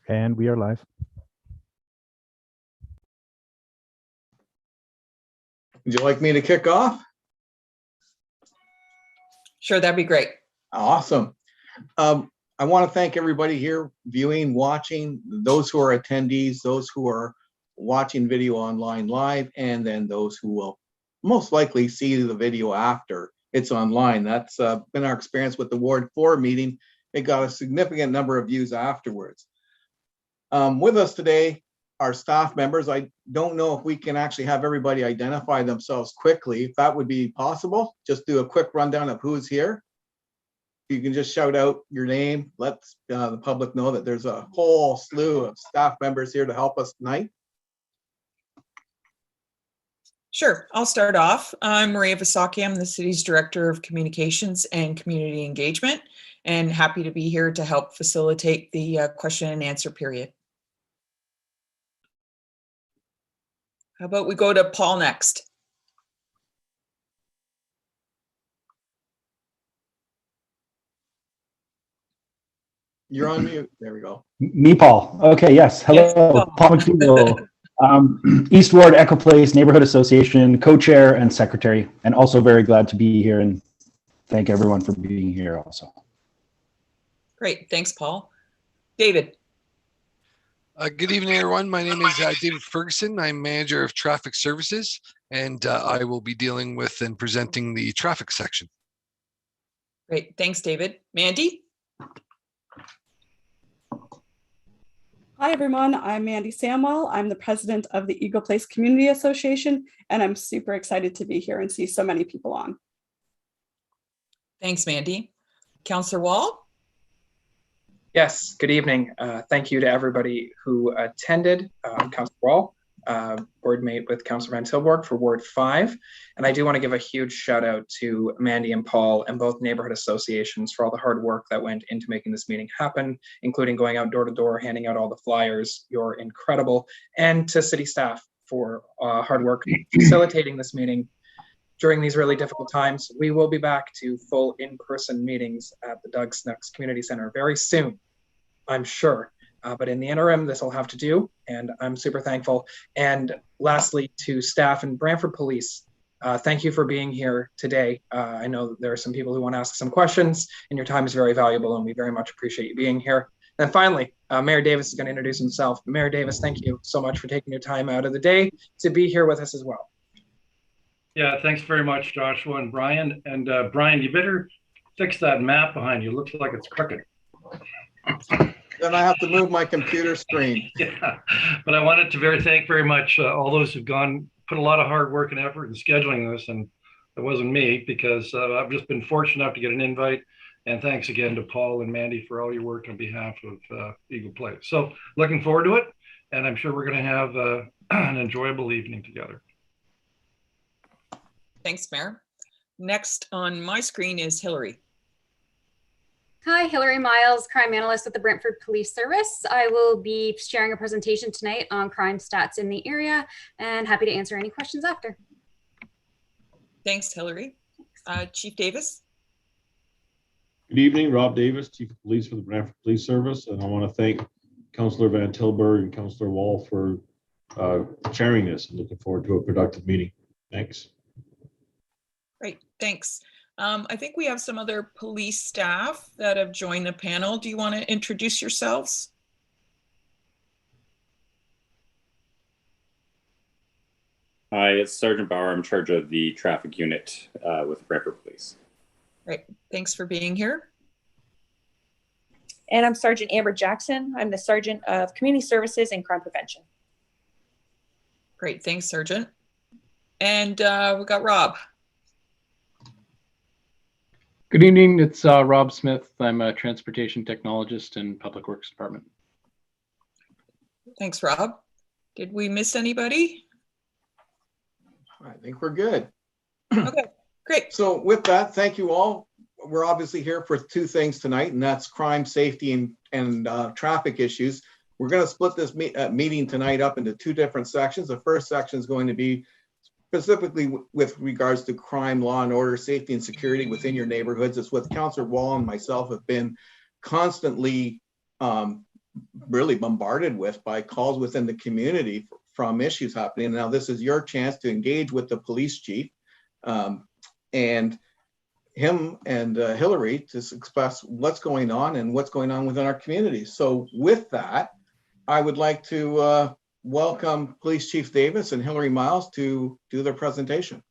And we are live. Would you like me to kick off? Sure, that'd be great. Awesome. I want to thank everybody here viewing, watching, those who are attendees, those who are watching video online live, and then those who will most likely see the video after it's online. That's been our experience with the Ward 4 meeting. It got a significant number of views afterwards. With us today are staff members. I don't know if we can actually have everybody identify themselves quickly. If that would be possible, just do a quick rundown of who's here. You can just shout out your name, let the public know that there's a whole slew of staff members here to help us tonight. Sure, I'll start off. I'm Maria Visaki. I'm the city's Director of Communications and Community Engagement, and happy to be here to help facilitate the question and answer period. How about we go to Paul next? You're on mute. There we go. Me, Paul. Okay, yes. Hello, Yes, Paul. Paul McDougall, East Ward Echo Place Neighborhood Association co-chair and secretary, and also very glad to be here and thank everyone for being here also. Great, thanks, Paul. David. Good evening, everyone. My name is David Ferguson. I'm manager of traffic services, and I will be dealing with and presenting the traffic section. Great, thanks, David. Mandy. Hi, everyone. I'm Mandy Samwell. I'm the president of the Eagle Place Community Association, and I'm super excited to be here and see so many people on. Thanks, Mandy. Councillor Wall. Yes, good evening. Thank you to everybody who attended. Councillor Wall, board mate with Councillor Van Tilburg for Ward 5. And I do want to give a huge shout out to Mandy and Paul and both neighborhood associations for all the hard work that went into making this meeting happen, including going out door to door, handing out all the flyers. You're incredible. And to city staff for hard work facilitating this meeting during these really difficult times. We will be back to full in-person meetings at the Doug Snooks Community Center very soon, I'm sure. But in the interim, this will have to do, and I'm super thankful. And lastly, to staff and Brantford Police, thank you for being here today. I know that there are some people who want to ask some questions, and your time is very valuable, and we very much appreciate you being here. And finally, Mayor Davis is going to introduce himself. Mayor Davis, thank you so much for taking your time out of the day to be here with us as well. Yeah, thanks very much, Joshua and Brian. And Brian, you better fix that map behind you. It looks like it's crooked. Then I have to move my computer screen. Yeah, but I wanted to thank very much all those who've put a lot of hard work and effort in scheduling this, and it wasn't me because I've just been fortunate enough to get an invite. And thanks again to Paul and Mandy for all your work on behalf of Eagle Place. So looking forward to it, and I'm sure we're going to have an enjoyable evening together. Thanks, Mayor. Next on my screen is Hilary. Hi, Hilary Miles, crime analyst with the Brantford Police Service. I will be sharing a presentation tonight on crime stats in the area and happy to answer any questions after. Thanks, Hilary. Chief Davis. Good evening, Rob Davis, Chief of Police for the Brantford Police Service. And I want to thank Councillor Van Tilburg and Councillor Wall for chairing this and looking forward to a productive meeting. Thanks. Great, thanks. I think we have some other police staff that have joined the panel. Do you want to introduce yourselves? Hi, it's Sergeant Bauer. I'm in charge of the traffic unit with Brantford Police. Great, thanks for being here. And I'm Sergeant Amber Jackson. I'm the Sergeant of Community Services and Crime Prevention. Great, thanks, Sergeant. And we've got Rob. Good evening, it's Rob Smith. I'm a transportation technologist in Public Works Department. Thanks, Rob. Did we miss anybody? I think we're good. Okay, great. So with that, thank you all. We're obviously here for two things tonight, and that's crime, safety, and traffic issues. We're going to split this meeting tonight up into two different sections. The first section is going to be specifically with regards to crime, law and order, safety and security within your neighborhoods. It's what Councillor Wall and myself have been constantly really bombarded with by calls within the community from issues happening. Now, this is your chance to engage with the police chief and him and Hilary to express what's going on and what's going on within our community. So with that, I would like to welcome Police Chief Davis and Hilary Miles to do their presentation.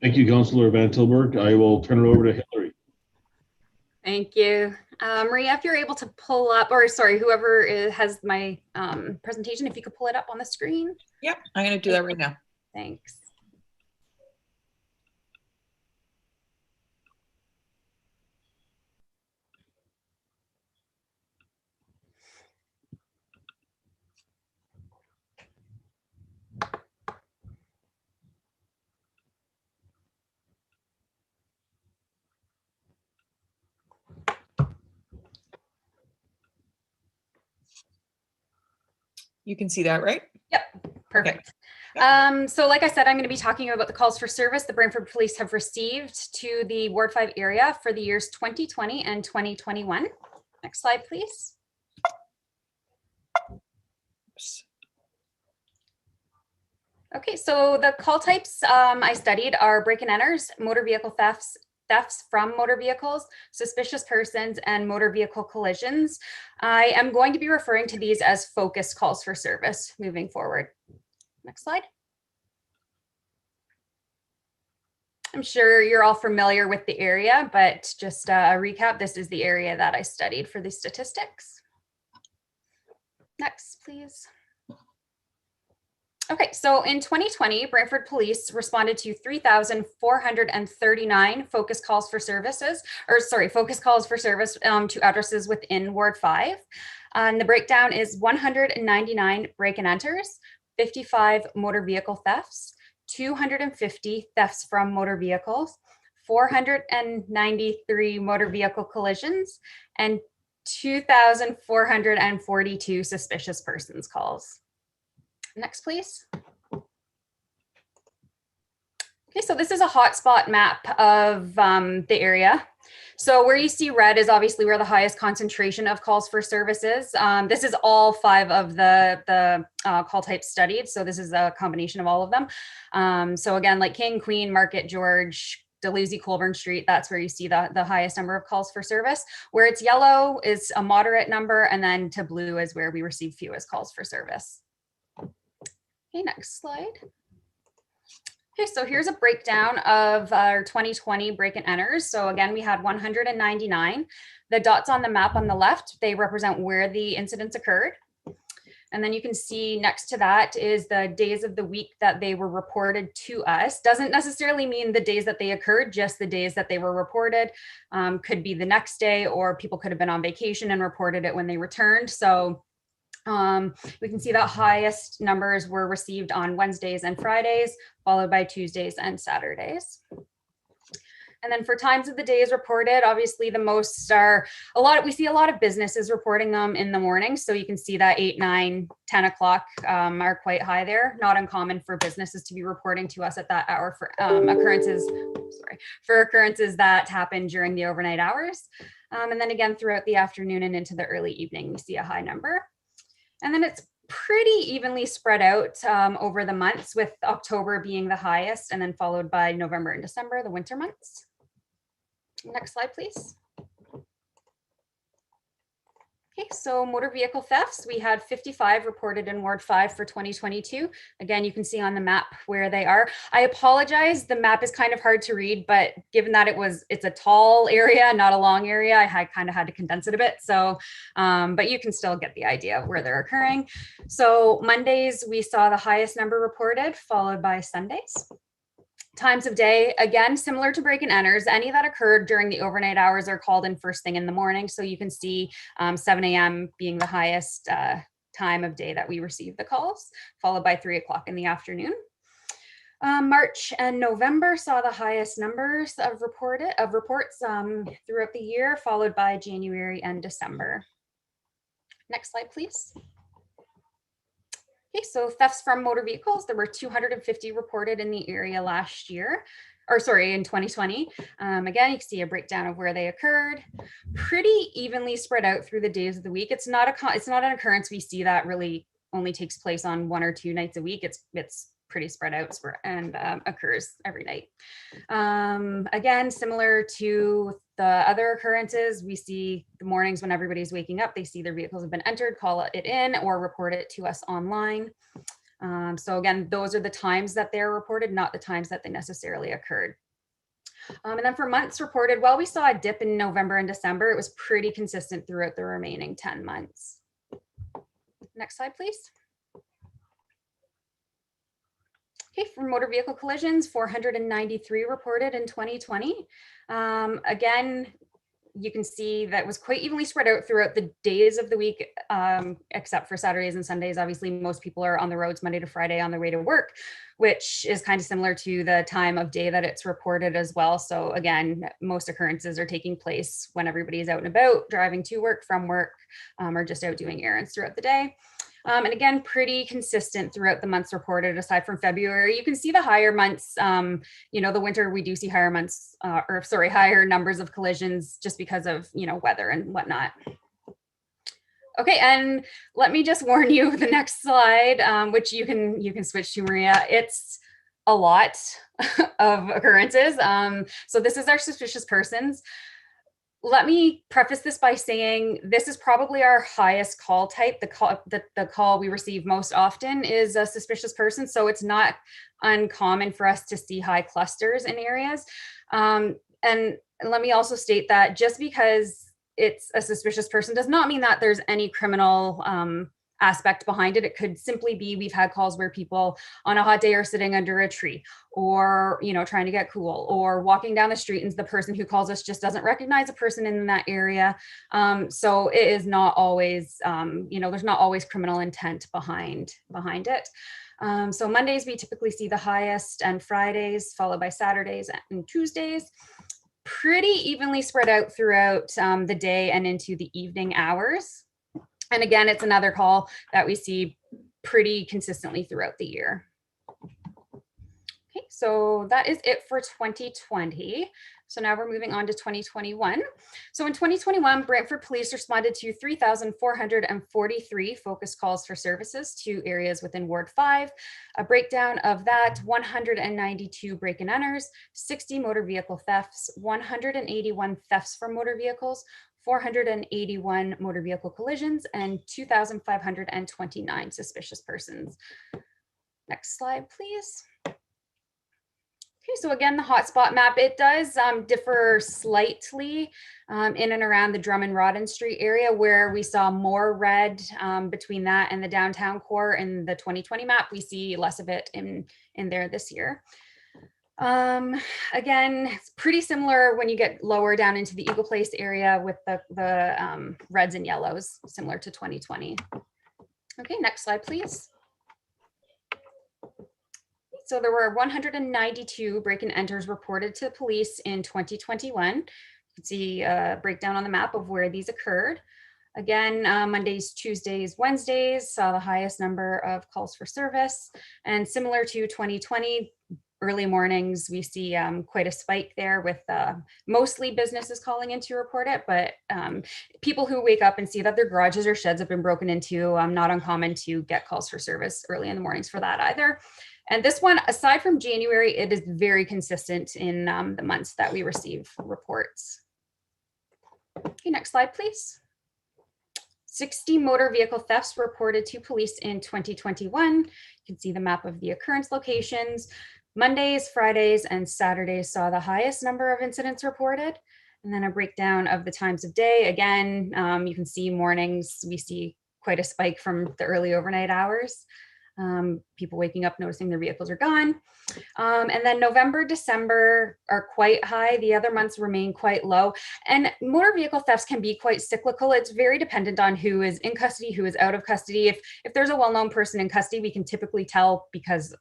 Thank you, Councillor Van Tilburg. I will turn it over to Hilary. Thank you. Maria, if you're able to pull up, or sorry, whoever has my presentation, if you could pull it up on the screen. Yep, I'm going to do that right now. Thanks. You can see that, right? Yep, perfect. So like I said, I'm going to be talking about the calls for service the Brantford Police have received to the Ward 5 area for the years 2020 and 2021. Next slide, please. Okay, so the call types I studied are break and enters, motor vehicle thefts from motor vehicles, suspicious persons, and motor vehicle collisions. I am going to be referring to these as focused calls for service moving forward. Next slide. I'm sure you're all familiar with the area, but just a recap, this is the area that I studied for the statistics. Next, please. Okay, so in 2020, Brantford Police responded to 3,439 focus calls for service to addresses within Ward 5. And the breakdown is 199 break and enters, 55 motor vehicle thefts, 250 thefts from motor vehicles, 493 motor vehicle collisions, and 2,442 suspicious persons calls. Next, please. Okay, so this is a hotspot map of the area. So where you see red is obviously where the highest concentration of calls for services. This is all 5 of the call types studied. So this is a combination of all of them. So again, like King, Queen, Market, George, Dalhousie, Colburn Street, that's where you see the highest number of calls for service. Where it's yellow is a moderate number, and then to blue is where we receive fewest calls for service. Okay, next slide. Okay, so here's a breakdown of our 2020 break and enters. So again, we had 199. The dots on the map on the left, they represent where the incidents occurred. And then you can see next to that is the days of the week that they were reported to us. Doesn't necessarily mean the days that they occurred, just the days that they were reported. Could be the next day, or people could have been on vacation and reported it when they returned. So we can see that highest numbers were received on Wednesdays and Fridays, followed by Tuesdays and Saturdays. And then for times of the days reported, obviously the most are we see a lot of businesses reporting them in the morning. So you can see that 8, 9, 10 o'clock are quite high there. Not uncommon for businesses to be reporting to us at that hour for occurrences that happen during the overnight hours. And then again, throughout the afternoon and into the early evening, we see a high number. And then it's pretty evenly spread out over the months, with October being the highest, and then followed by November and December, the winter months. Next slide, please. Okay, so motor vehicle thefts, we had 55 reported in Ward 5 for 2022. Again, you can see on the map where they are. I apologize, the map is kind of hard to read, but given that it's a tall area, not a long area, I kind of had to condense it a bit. So, but you can still get the idea of where they're occurring. So Mondays, we saw the highest number reported, followed by Sundays. Times of day, again, similar to break and enters, any that occurred during the overnight hours are called in first thing in the morning. So you can see 7 a.m. being the highest time of day that we receive the calls, followed by 3 o'clock in the afternoon. March and November saw the highest numbers of reports throughout the year, followed by January and December. Next slide, please. Okay, so thefts from motor vehicles, there were 250 reported in the area last year. in 2020. Again, you can see a breakdown of where they occurred, pretty evenly spread out through the days of the week. It's not an occurrence we see that really only takes place on 1 or 2 nights a week. It's pretty spread out and occurs every night. Again, similar to the other occurrences, we see the mornings when everybody's waking up, they see their vehicles have been entered, call it in, or report it to us online. So again, those are the times that they're reported, not the times that they necessarily occurred. And then for months reported, while we saw a dip in November and December, it was pretty consistent throughout the remaining 10 months. Next slide, please. Okay, for motor vehicle collisions, 493 reported in 2020. Again, you can see that was quite evenly spread out throughout the days of the week, except for Saturdays and Sundays. Obviously, most people are on the roads Monday to Friday on their way to work, which is kind of similar to the time of day that it's reported as well. So again, most occurrences are taking place when everybody is out and about, driving to work, from work, or just out doing errands throughout the day. And again, pretty consistent throughout the months reported, aside from February. You can see the higher months, the winter, we do see higher months, higher numbers of collisions just because of, weather and whatnot. Okay, and let me just warn you, the next slide, which you can switch to, Maria, it's a lot of occurrences. So this is our suspicious persons. Let me preface this by saying this is probably our highest call type. The call we receive most often is a suspicious person. So it's not uncommon for us to see high clusters in areas. And let me also state that just because it's a suspicious person does not mean that there's any criminal aspect behind it. It could simply be we've had calls where people on a hot day are sitting under a tree, or trying to get cool, or walking down the street and the person who calls us just doesn't recognize a person in that area. So it is not always there's not always criminal intent behind it. So Mondays we typically see the highest, and Fridays followed by Saturdays and Tuesdays. Pretty evenly spread out throughout the day and into the evening hours. And again, it's another call that we see pretty consistently throughout the year. Okay, so that is it for 2020. So now we're moving on to 2021. So in 2021, Brantford Police responded to 3,443 focus calls for services to areas within Ward 5. A breakdown of that: 192 break and enters, 60 motor vehicle thefts, 181 thefts from motor vehicles, 481 motor vehicle collisions, and 2,529 suspicious persons. Next slide, please. Okay, so again, the hotspot map, it does differ slightly in and around the Drum and Rawdon Street area, where we saw more red between that and the downtown core. In the 2020 map, we see less of it in there this year. Again, it's pretty similar when you get lower down into the Eagle Place area with the reds and yellows, similar to 2020. Okay, next slide, please. So there were 192 break and enters reported to police in 2021. You can see a breakdown on the map of where these occurred. Again, Mondays, Tuesdays, Wednesdays saw the highest number of calls for service. And similar to 2020, early mornings, we see quite a spike there with mostly businesses calling in to report it, but people who wake up and see that their garages or sheds have been broken into, not uncommon to get calls for service early in the mornings for that either. And this one, aside from January, it is very consistent in the months that we receive reports. Okay, next slide, please. 60 motor vehicle thefts reported to police in 2021. You can see the map of the occurrence locations. Mondays, Fridays, and Saturdays saw the highest number of incidents reported. And then a breakdown of the times of day. Again, you can see mornings, we see quite a spike from the early overnight hours. People waking up, noticing their vehicles are gone. And then November, December are quite high. The other months remain quite low. And motor vehicle thefts can be quite cyclical. It's very dependent on who is in custody, who is out of custody. If there's a well-known person in custody, we can typically tell because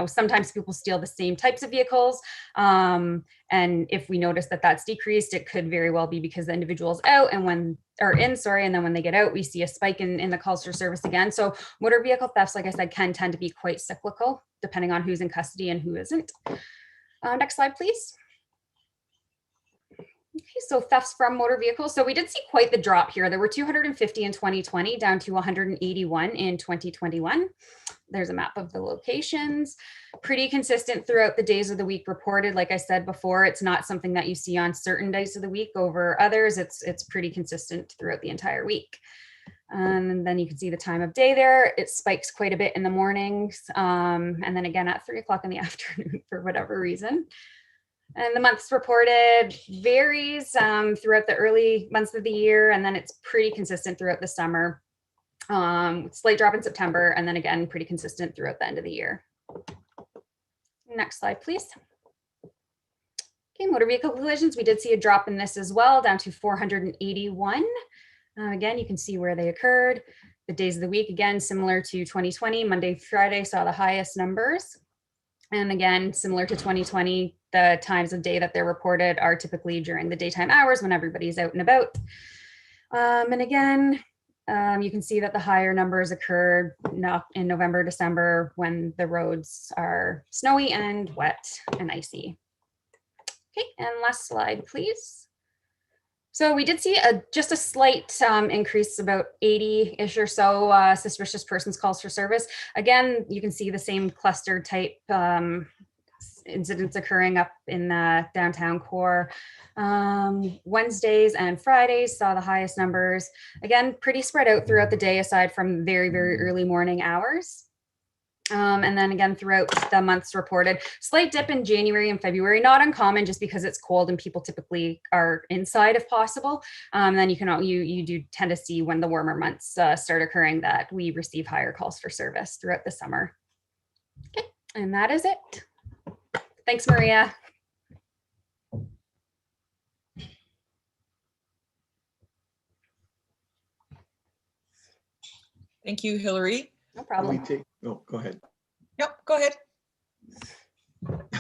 sometimes people steal the same types of vehicles. And if we notice that that's decreased, it could very well be because the individual's out and and then when they get out, we see a spike in the calls for service again. So motor vehicle thefts, like I said, can tend to be quite cyclical depending on who's in custody and who isn't. Next slide, please. Okay, so thefts from motor vehicles. So we did see quite the drop here. There were 250 in 2020 down to 181 in 2021. There's a map of the locations. Pretty consistent throughout the days of the week reported. Like I said before, it's not something that you see on certain days of the week over others. It's pretty consistent throughout the entire week. And then you can see the time of day there. It spikes quite a bit in the mornings, and then again at 3 o'clock in the afternoon for whatever reason. And the months reported varies throughout the early months of the year, and then it's pretty consistent throughout the summer. Slight drop in September, and then again, pretty consistent throughout the end of the year. Next slide, please. Okay, motor vehicle collisions. We did see a drop in this as well, down to 481. Again, you can see where they occurred. The days of the week, again, similar to 2020, Monday, Friday saw the highest numbers. And again, similar to 2020, the times of day that they're reported are typically during the daytime hours when everybody's out and about. And again, you can see that the higher numbers occurred in November, December, when the roads are snowy and wet and icy. Okay, and last slide, please. So we did see just a slight increase, about 80-ish or so suspicious persons calls for service. Again, you can see the same cluster type incidents occurring up in the downtown core. Wednesdays and Fridays saw the highest numbers. Again, pretty spread out throughout the day aside from very, very early morning hours. And then again, throughout the months reported, slight dip in January and February, not uncommon just because it's cold and people typically are inside if possible. Then you do tend to see when the warmer months start occurring that we receive higher calls for service throughout the summer. Okay, and that is it. Thanks, Maria. Thank you, Hilary. No problem. Oh, go ahead. Yep, go ahead.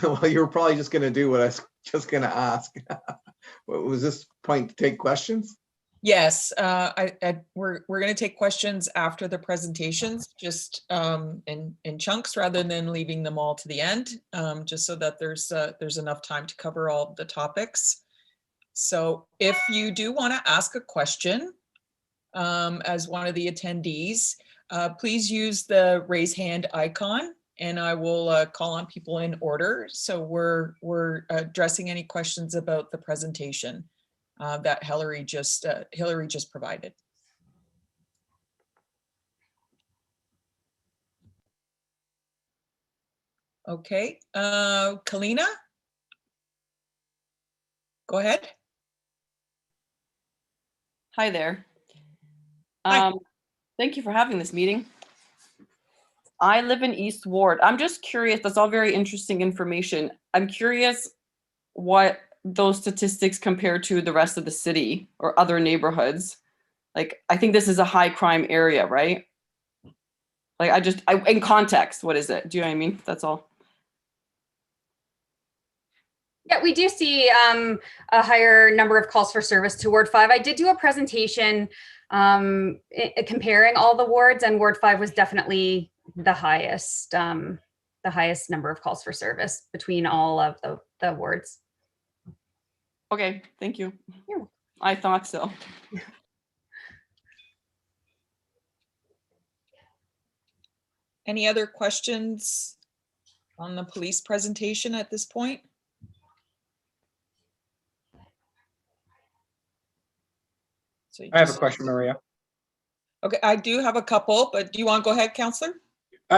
Well, you were probably just going to do what I was just going to ask. What was this point to take questions? Yes, we're going to take questions after the presentations, just in chunks rather than leaving them all to the end, just so that there's enough time to cover all the topics. So if you do want to ask a question as one of the attendees, please use the raise hand icon and I will call on people in order. So we're addressing any questions about the presentation that Hilary just provided. Okay, Kalina, go ahead. Hi there. Hi. Thank you for having this meeting. I live in East Ward. I'm just curious, that's all very interesting information. I'm curious what those statistics compare to the rest of the city or other neighborhoods. Like, I think this is a high crime area, right? Like, in context, what is it? Do you know what I mean? That's all. Yeah, we do see a higher number of calls for service to Ward 5. I did do a presentation comparing all the wards, and Ward 5 was definitely the highest number of calls for service between all of the wards. Okay, thank you. Yeah. I thought so. Any other questions on the police presentation at this point? So I have a question, Maria. Okay, I do have a couple, but do you want to go ahead, Counselor?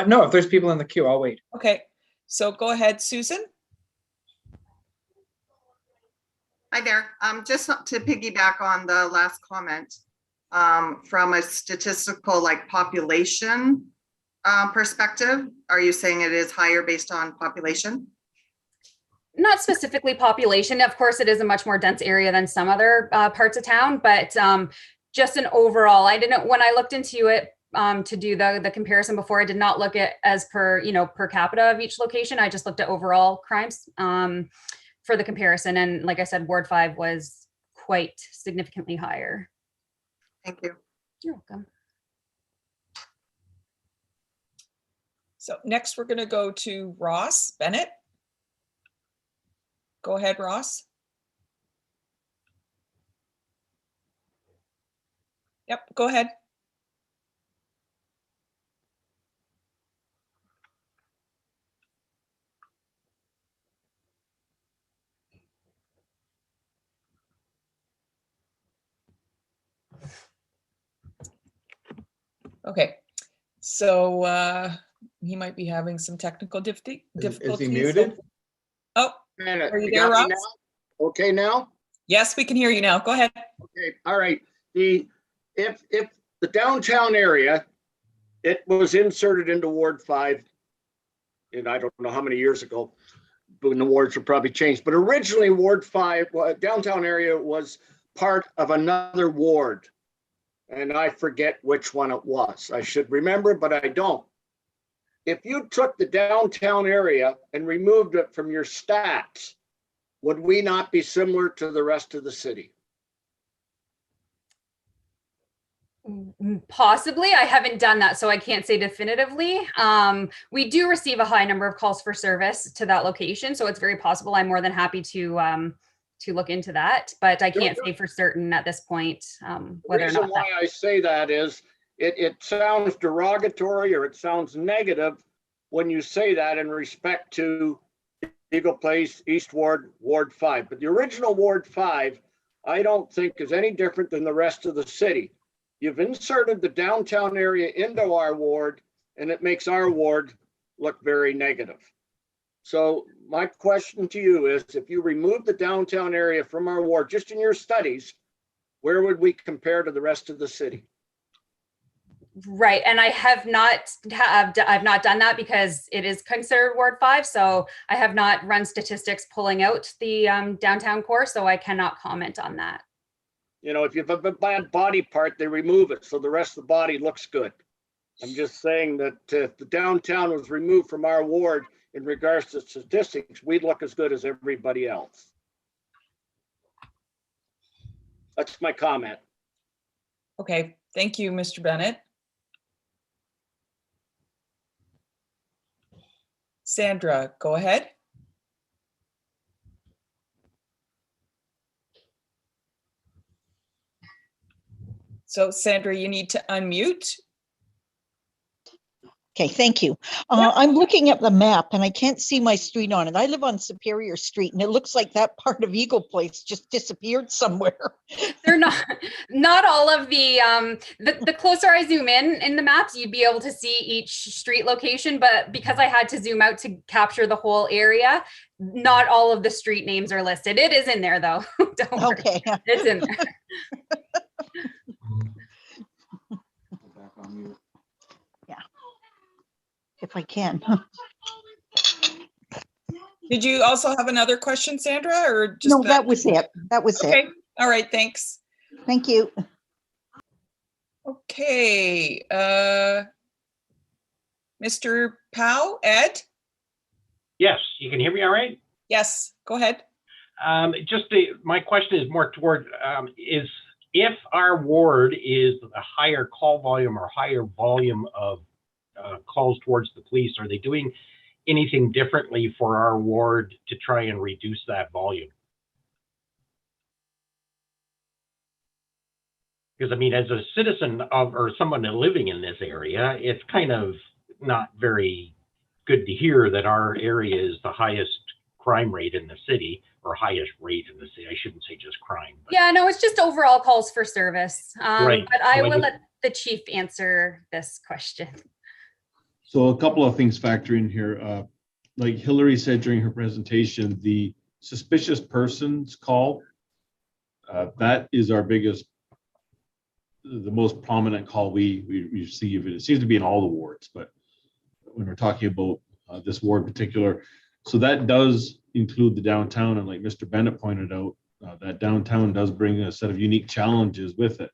No, if there's people in the queue, I'll wait. Okay, so go ahead, Susan. Hi there. Just to piggyback on the last comment, from a statistical population perspective, are you saying it is higher based on population? Not specifically population. Of course, it is a much more dense area than some other parts of town, but just an overall, when I looked into it to do the comparison before, I did not look at as per capita of each location. I just looked at overall crimes for the comparison. And like I said, Ward 5 was quite significantly higher. Thank you. You're welcome. So next we're going to go to Ross Bennett. Go ahead, Ross. Yep, go ahead. Okay, so he might be having some technical difficulties. Is he muted? Oh, Bennett, are you you there, got me Ross? now? Okay now? Yes, we can hear you now. Go ahead. Okay, all right. If the downtown area, it was inserted into Ward 5, and I don't know how many years ago, when the wards were probably changed, but originally Ward 5, downtown area was part of another ward. And I forget which one it was. I should remember, but I don't. If you took the downtown area and removed it from your stats, would we not be similar to the rest of the city? Possibly. I haven't done that, so I can't say definitively. We do receive a high number of calls for service to that location, so it's very possible. I'm more than happy to look into that, but I can't say for certain at this point whether or not. The reason why I say that is it sounds derogatory or it sounds negative when you say that in respect to Eagle Place, East Ward, Ward 5. But the original Ward 5, I don't think is any different than the rest of the city. You've inserted the downtown area into our ward, and it makes our ward look very negative. So my question to you is, if you remove the downtown area from our ward, just in your studies, where would we compare to the rest of the city? Right, and I have not I've not done that because it is considered Ward 5, so I have not run statistics pulling out the downtown core, so I cannot comment on that. You know, if you have a bad body part, they remove it, so the rest of the body looks good. I'm just saying that if the downtown was removed from our ward in regards to statistics, we'd look as good as everybody else. That's my comment. Okay, thank you, Mr. Bennett. Sandra, go ahead. So Sandra, you need to unmute. Okay, thank you. I'm looking at the map and I can't see my street on it. I live on Superior Street and it looks like that part of Eagle Place just disappeared somewhere. They're not all of the closer I zoom in the maps, you'd be able to see each street location, but because I had to zoom out to capture the whole area, not all of the street names are listed. It is in there though. Don't worry. Okay. It's in there. If I can. Did you also have another question, Sandra, or just no? That was it. That was okay. it. All right. Thanks. Thank you. Okay. Mr. Powell, Ed? Yes, you can hear me all right? Yes, go ahead. My question is more toward, is if our ward is a higher call volume or higher volume of calls towards the police, are they doing anything differently for our ward to try and reduce that volume? Because I mean, as a citizen of, or someone living in this area, it's kind of not very good to hear that our area is the highest crime rate in the city, or highest rate in the city. I shouldn't say just crime. But... Yeah, no, it's just overall calls for service. Right. But I will let the chief answer this question. So a couple of things factor in here. Like Hilary said during her presentation, the suspicious persons call, that is our biggest, the most prominent call we receive. It seems to be in all the wards, but when we're talking about this ward in particular, so that does include the downtown. And like Mr. Bennett pointed out, that downtown does bring a set of unique challenges with it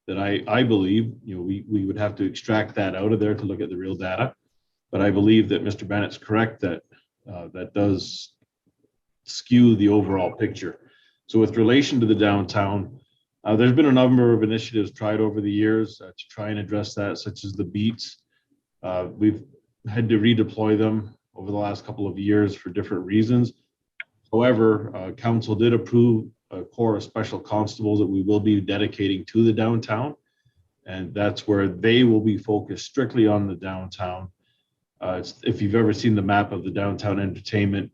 that I believe, you know, we would have to extract that out of there to look at the real data. But I believe that Mr. Bennett's correct that that does skew the overall picture. So with relation to the downtown, there's been a number of initiatives tried over the years to try and address that, such as the beats. We've had to redeploy them over the last couple of years for different reasons. However, council did approve a corps of special constables that we will be dedicating to the downtown. And that's where they will be focused strictly on the downtown. If you've ever seen the map of the downtown entertainment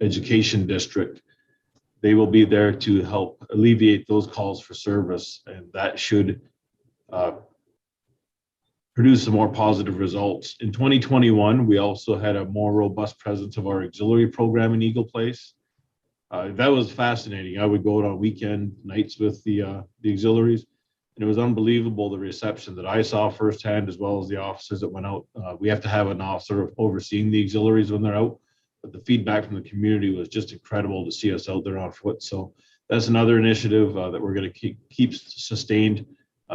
education district, they will be there to help alleviate those calls for service. And that should produce some more positive results. In 2021, we also had a more robust presence of our auxiliary program in Eagle Place. That was fascinating. I would go out on weekend nights with the auxiliaries, and it was unbelievable the reception that I saw firsthand, as well as the officers that went out. We have to have an officer overseeing the auxiliaries when they're out, but the feedback from the community was just incredible to see us out there on foot. So that's another initiative that we're going to keep sustained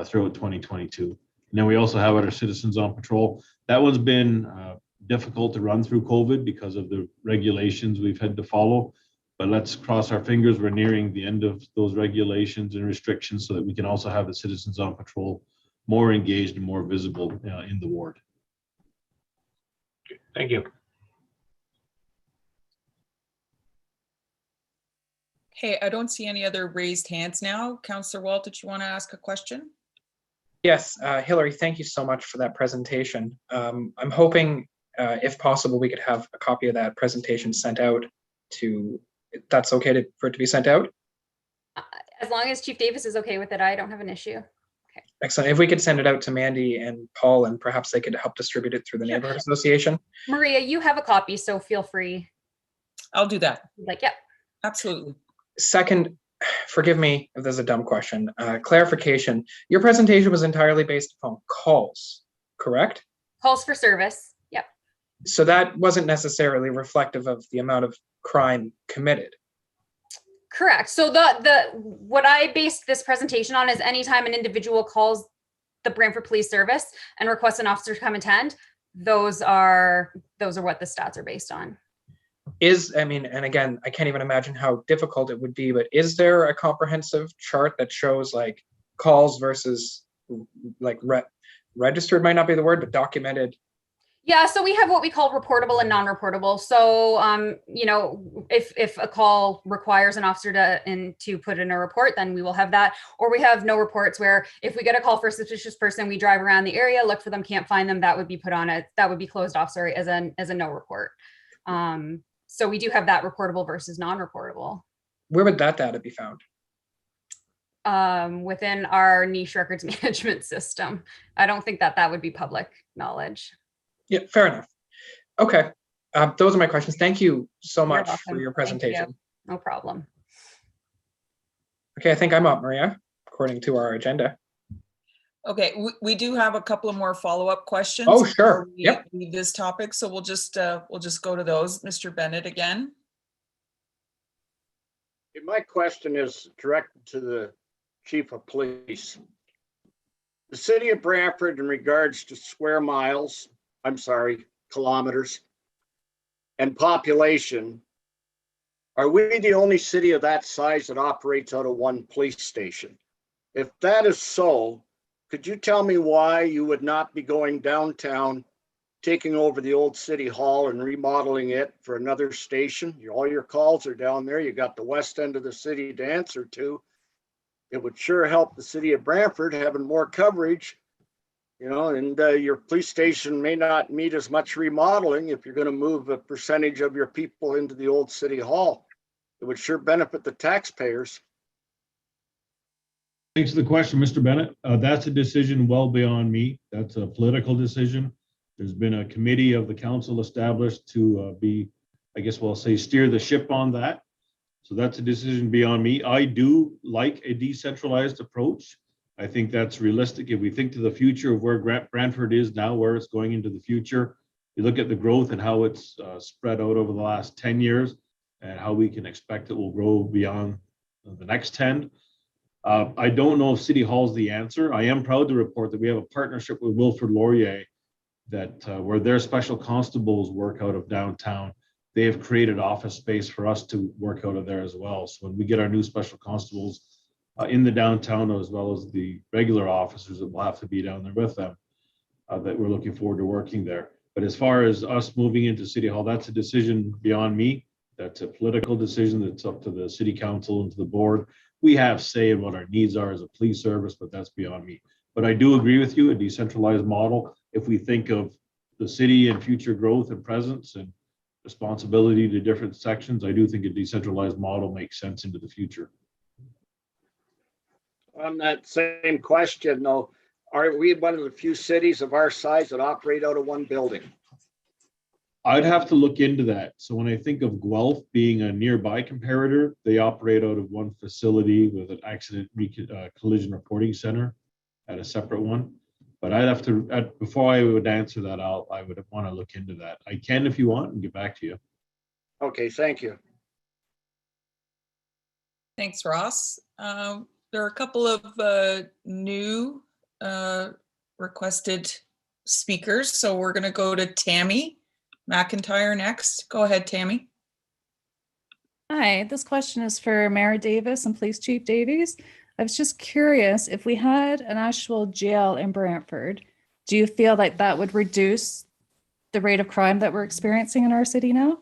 throughout 2022. And then we also have our Citizens on Patrol. That one's been difficult to run through COVID because of the regulations we've had to follow. But let's cross our fingers. We're nearing the end of those regulations and restrictions so that we can also have the Citizens on Patrol more engaged and more visible in the ward. Thank you. Okay, I don't see any other raised hands now. Councillor Walt, did you want to ask a question? Yes, Hilary, thank you so much for that presentation. I'm hoping, if possible, we could have a copy of that presentation sent out to, if that's okay for it to be sent out? As long as Chief Davis is okay with it, I don't have an issue. Excellent. If we could send it out to Mandy and Paul, and perhaps they could help distribute it through the Neighborhood Association. Maria, you have a copy, so feel free. I'll do that. Yep. Absolutely. Second, forgive me if there's a dumb question. Clarification, your presentation was entirely based upon calls, correct? Calls for service, yep. So that wasn't necessarily reflective of the amount of crime committed. Correct. So what I based this presentation on is anytime an individual calls the Brantford Police Service and requests an officer to come attend, those are what the stats are based on. And again, I can't even imagine how difficult it would be, but is there a comprehensive chart that shows like calls versus like registered might not be the word, but documented? Yeah, so we have what we call reportable and non-reportable. So, if a call requires an officer to put in a report, then we will have that. Or we have no reports, where if we get a call for a suspicious person, we drive around the area, look for them, can't find them, that would be closed off, sorry, as a no report. So we do have that reportable versus non-reportable. Where would that data be found? Within our niche records management system. I don't think that would be public knowledge. Yeah, fair enough. Okay, those are my questions. Thank you so much for your presentation. You. No problem. Okay, I think I'm up, Maria, according to our agenda. Okay, we do have a couple of more follow-up questions. Oh, sure. Yep. Leave this topic, so we'll just go to those. Mr. Bennett again. My question is directed to the Chief of Police. The city of Brantford, in regards to kilometers and population, are we the only city of that size that operates out of one police station? If that is so, could you tell me why you would not be going downtown, taking over the old city hall and remodeling it for another station? All your calls are down there. You got the west end of the city to answer to. It would sure help the city of Brantford having more coverage, and your police station may not need as much remodeling if you're going to move a percentage of your people into the old city hall. It would sure benefit the taxpayers. Thanks for the question, Mr. Bennett. That's a decision well beyond me. That's a political decision. There's been a committee of the council established to steer the ship on that. So that's a decision beyond me. I do like a decentralized approach. I think that's realistic. If we think to the future of where Brantford is now, where it's going into the future, you look at the growth and how it's spread out over the last 10 years and how we can expect it will grow beyond the next 10. I don't know if City Hall is the answer. I am proud to report that we have a partnership with Wilfrid Laurier that where their special constables work out of downtown. They have created office space for us to work out of there as well. So when we get our new special constables in the downtown, as well as the regular officers that will have to be down there with them, that we're looking forward to working there. But as far as us moving into City Hall, that's a decision beyond me. That's a political decision that's up to the city council and to the board. We have say in what our needs are as a police service, but that's beyond me. But I do agree with you, a decentralized model, if we think of the city and future growth and presence and responsibility to different sections, I do think a decentralized model makes sense into the future. On that same question, though, are we one of the few cities of our size that operate out of one building? I'd have to look into that. So when I think of Guelph being a nearby comparator, they operate out of one facility with an accident collision reporting center at a separate one. But I'd have to, before I would answer that, I would want to look into that. I can if you want and get back to you. Okay, thank you. Thanks, Ross. There are a couple of new requested speakers. So we're going to go to Tammy McIntyre next. Go ahead, Tammy. Hi, this question is for Mayor Davis and Police Chief Davies. I was just curious, if we had an actual jail in Brantford, do you feel like that would reduce the rate of crime that we're experiencing in our city now?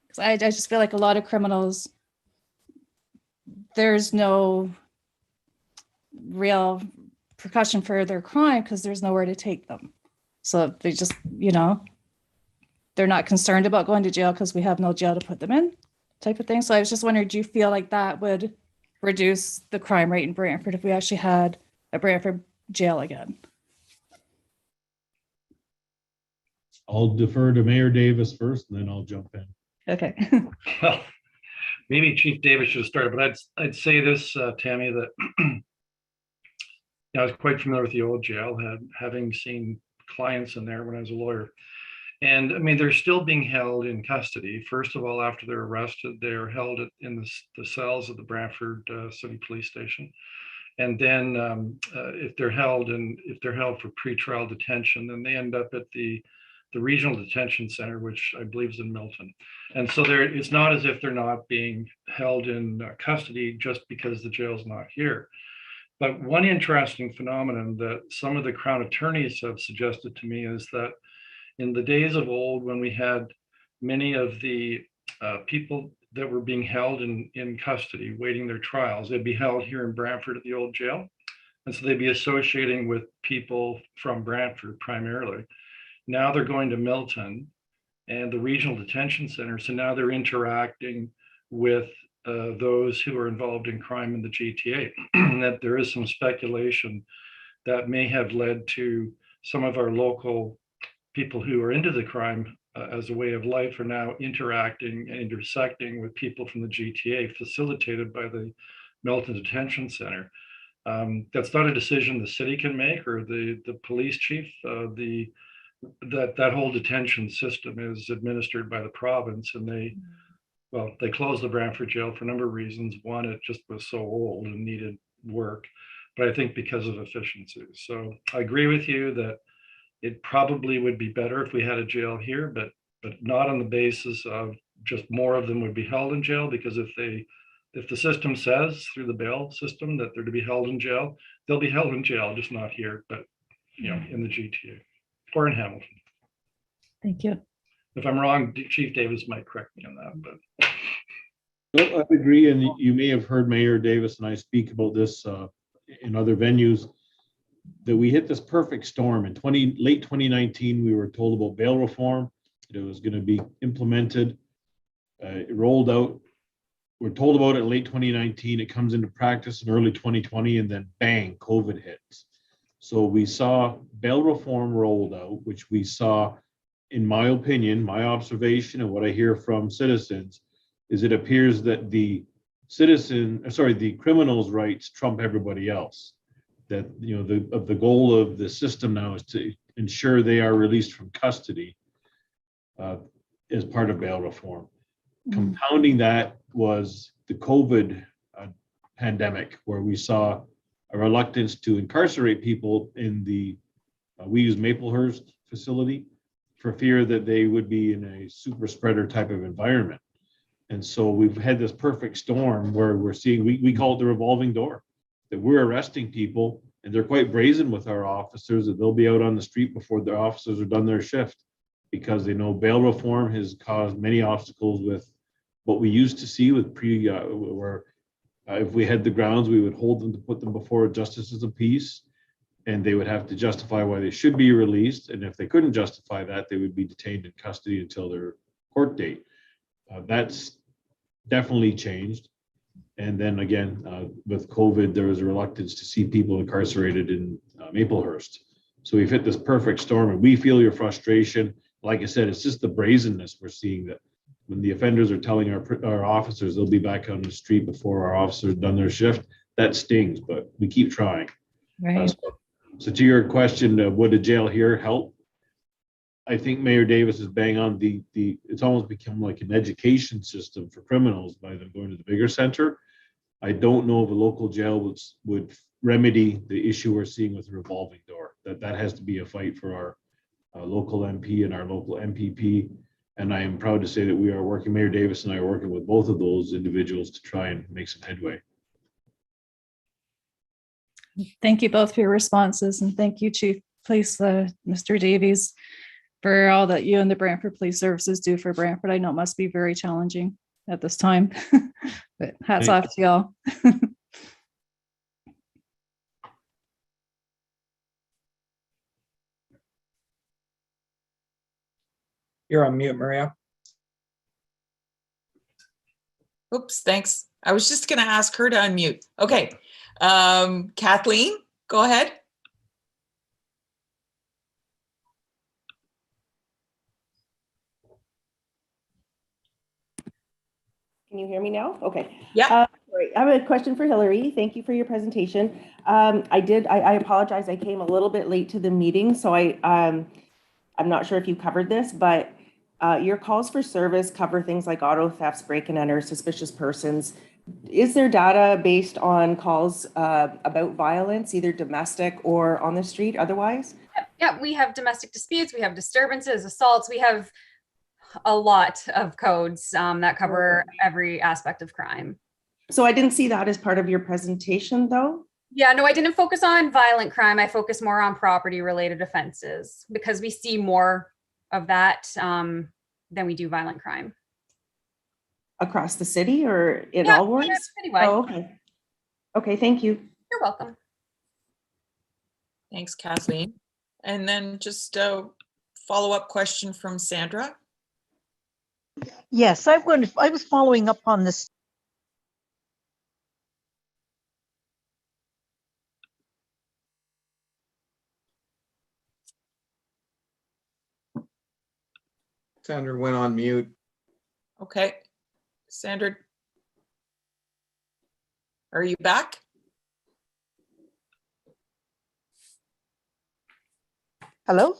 Because I just feel like a lot of criminals, there's no real repercussion for their crime because there's nowhere to take them. So they just, you know, they're not concerned about going to jail because we have no jail to put them in, type of thing. So I was just wondering, do you feel like that would reduce the crime rate in Brantford if we actually had a Brantford jail again? I'll defer to Mayor Davis first, and then I'll jump in. Okay. Well, maybe Chief Davis should have started, but I'd say this, Tammy, that I was quite familiar with the old jail, having seen clients in there when I was a lawyer. And I mean, they're still being held in custody. First of all, after they're arrested, they're held in the cells of the Brantford City Police Station. And then if they're held for pretrial detention, then they end up at the regional detention center, which I believe is in Milton. And so it's not as if they're not being held in custody just because the jail's not here. But one interesting phenomenon that some of the Crown attorneys have suggested to me is that in the days of old, when we had many of the people that were being held in custody, waiting their trials, they'd be held here in Brantford at the old jail. And so they'd be associating with people from Brantford primarily. Now they're going to Milton and the regional detention center. So now they're interacting with those who are involved in crime in the GTA. And that there is some speculation that may have led to some of our local people who are into the crime as a way of life are now interacting and intersecting with people from the GTA, facilitated by the Milton Detention Center. That's not a decision the city can make or the police chief. That whole detention system is administered by the province, and they closed the Brantford jail for a number of reasons. One, it just was so old and needed work, but I think because of efficiency. So I agree with you that it probably would be better if we had a jail here, but not on the basis of just more of them would be held in jail, because if the system says through the bail system that they're to be held in jail, they'll be held in jail, just not here, but in the GTA or in Hamilton. Thank you. If I'm wrong, Chief Davis might correct me on that, but. No, I agree, and you may have heard Mayor Davis and I speak about this in other venues, that we hit this perfect storm in late 2019. We were told about bail reform. It was going to be implemented. It rolled out. We're told about it late 2019. It comes into practice in early 2020, and then bang, COVID hits. So we saw bail reform rolled out, which we saw, in my opinion, my observation, and what I hear from citizens, is it appears that the criminals' rights trump everybody else. That the goal of the system now is to ensure they are released from custody as part of bail reform. Compounding that was the COVID pandemic, where we saw a reluctance to incarcerate people in we use Maplehurst facility for fear that they would be in a super spreader type of environment. And so we've had this perfect storm where we're seeing, we call it the revolving door, that we're arresting people, and they're quite brazen with our officers that they'll be out on the street before their officers are done their shift, because they know bail reform has caused many obstacles with what we used to see with where if we had the grounds, we would hold them to put them before justices of peace, and they would have to justify why they should be released. And if they couldn't justify that, they would be detained in custody until their court date. That's definitely changed. And then again, with COVID, there was a reluctance to see people incarcerated in Maplehurst. So we've hit this perfect storm, and we feel your frustration. Like I said, it's just the brazenness we're seeing, that when the offenders are telling our officers they'll be back on the street before our officers done their shift, that stings, but we keep trying. Right. So to your question, would a jail here help? I think Mayor Davis is bang on. It's almost become like an education system for criminals by them going to the bigger center. I don't know if a local jail would remedy the issue we're seeing with the revolving door. That has to be a fight for our local MP and our local MPP. And I am proud to say that we are working, Mayor Davis and I are working with both of those individuals to try and make some headway. Thank you both for your responses, and thank you, Chief Police Mr. Davies, for all that you and the Brantford Police Services do for Brantford. I know it must be very challenging at this time, but hats off to y'all. You're on mute, Maria. Oops, thanks. I was just going to ask her to unmute. Okay. Kathleen, go ahead. Can you hear me now? Okay. Yeah. Great. I have a question for Hilary. Thank you for your presentation. I apologize. I came a little bit late to the meeting, so I'm not sure if you covered this, but your calls for service cover things like auto thefts, break and enter, suspicious persons. Is there data based on calls about violence, either domestic or on the street otherwise? Yeah, we have domestic disputes, we have disturbances, assaults, we have a lot of codes that cover every aspect of crime. So I didn't see that as part of your presentation though? Yeah, no, I didn't focus on violent crime. I focus more on property related offenses because we see more of that than we do violent crime. Across the city or in all wards? Citywide. Oh, okay. Okay, thank you. You're welcome. Thanks, Kathleen. And then just a follow-up question from Sandra. Yes, I was following up on this. Sandra went on mute. Okay. Sandra, are you back? Hello?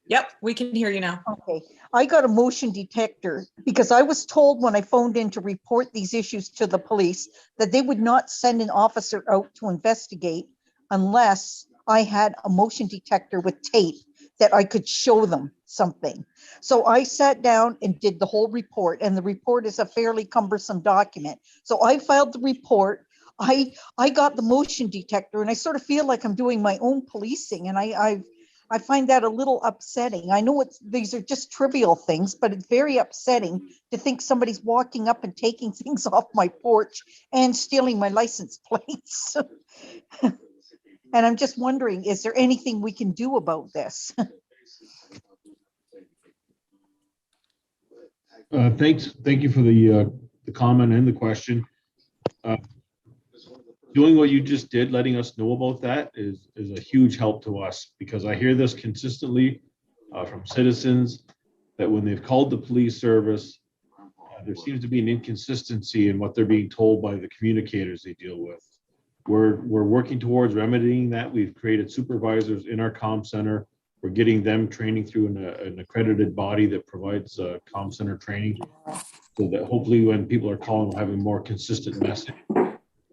Yep, we can hear you now. Okay, I got a motion detector because I was told when I phoned in to report these issues to the police that they would not send an officer out to investigate unless I had a motion detector with tape that I could show them something. So I sat down and did the whole report, and the report is a fairly cumbersome document. So I filed the report. I got the motion detector, and I sort of feel like I'm doing my own policing, and I find that a little upsetting. I know these are just trivial things, but it's very upsetting to think somebody's walking up and taking things off my porch and stealing my license plates. And I'm just wondering, is there anything we can do about this? Thank you for the comment and the question. Doing what you just did, letting us know about that is a huge help to us, because I hear this consistently from citizens that when they've called the police service, there seems to be an inconsistency in what they're being told by the communicators they deal with. We're working towards remedying that. We've created supervisors in our comm center. We're getting them training through an accredited body that provides comm center training, so that hopefully when people are calling, we'll have a more consistent message.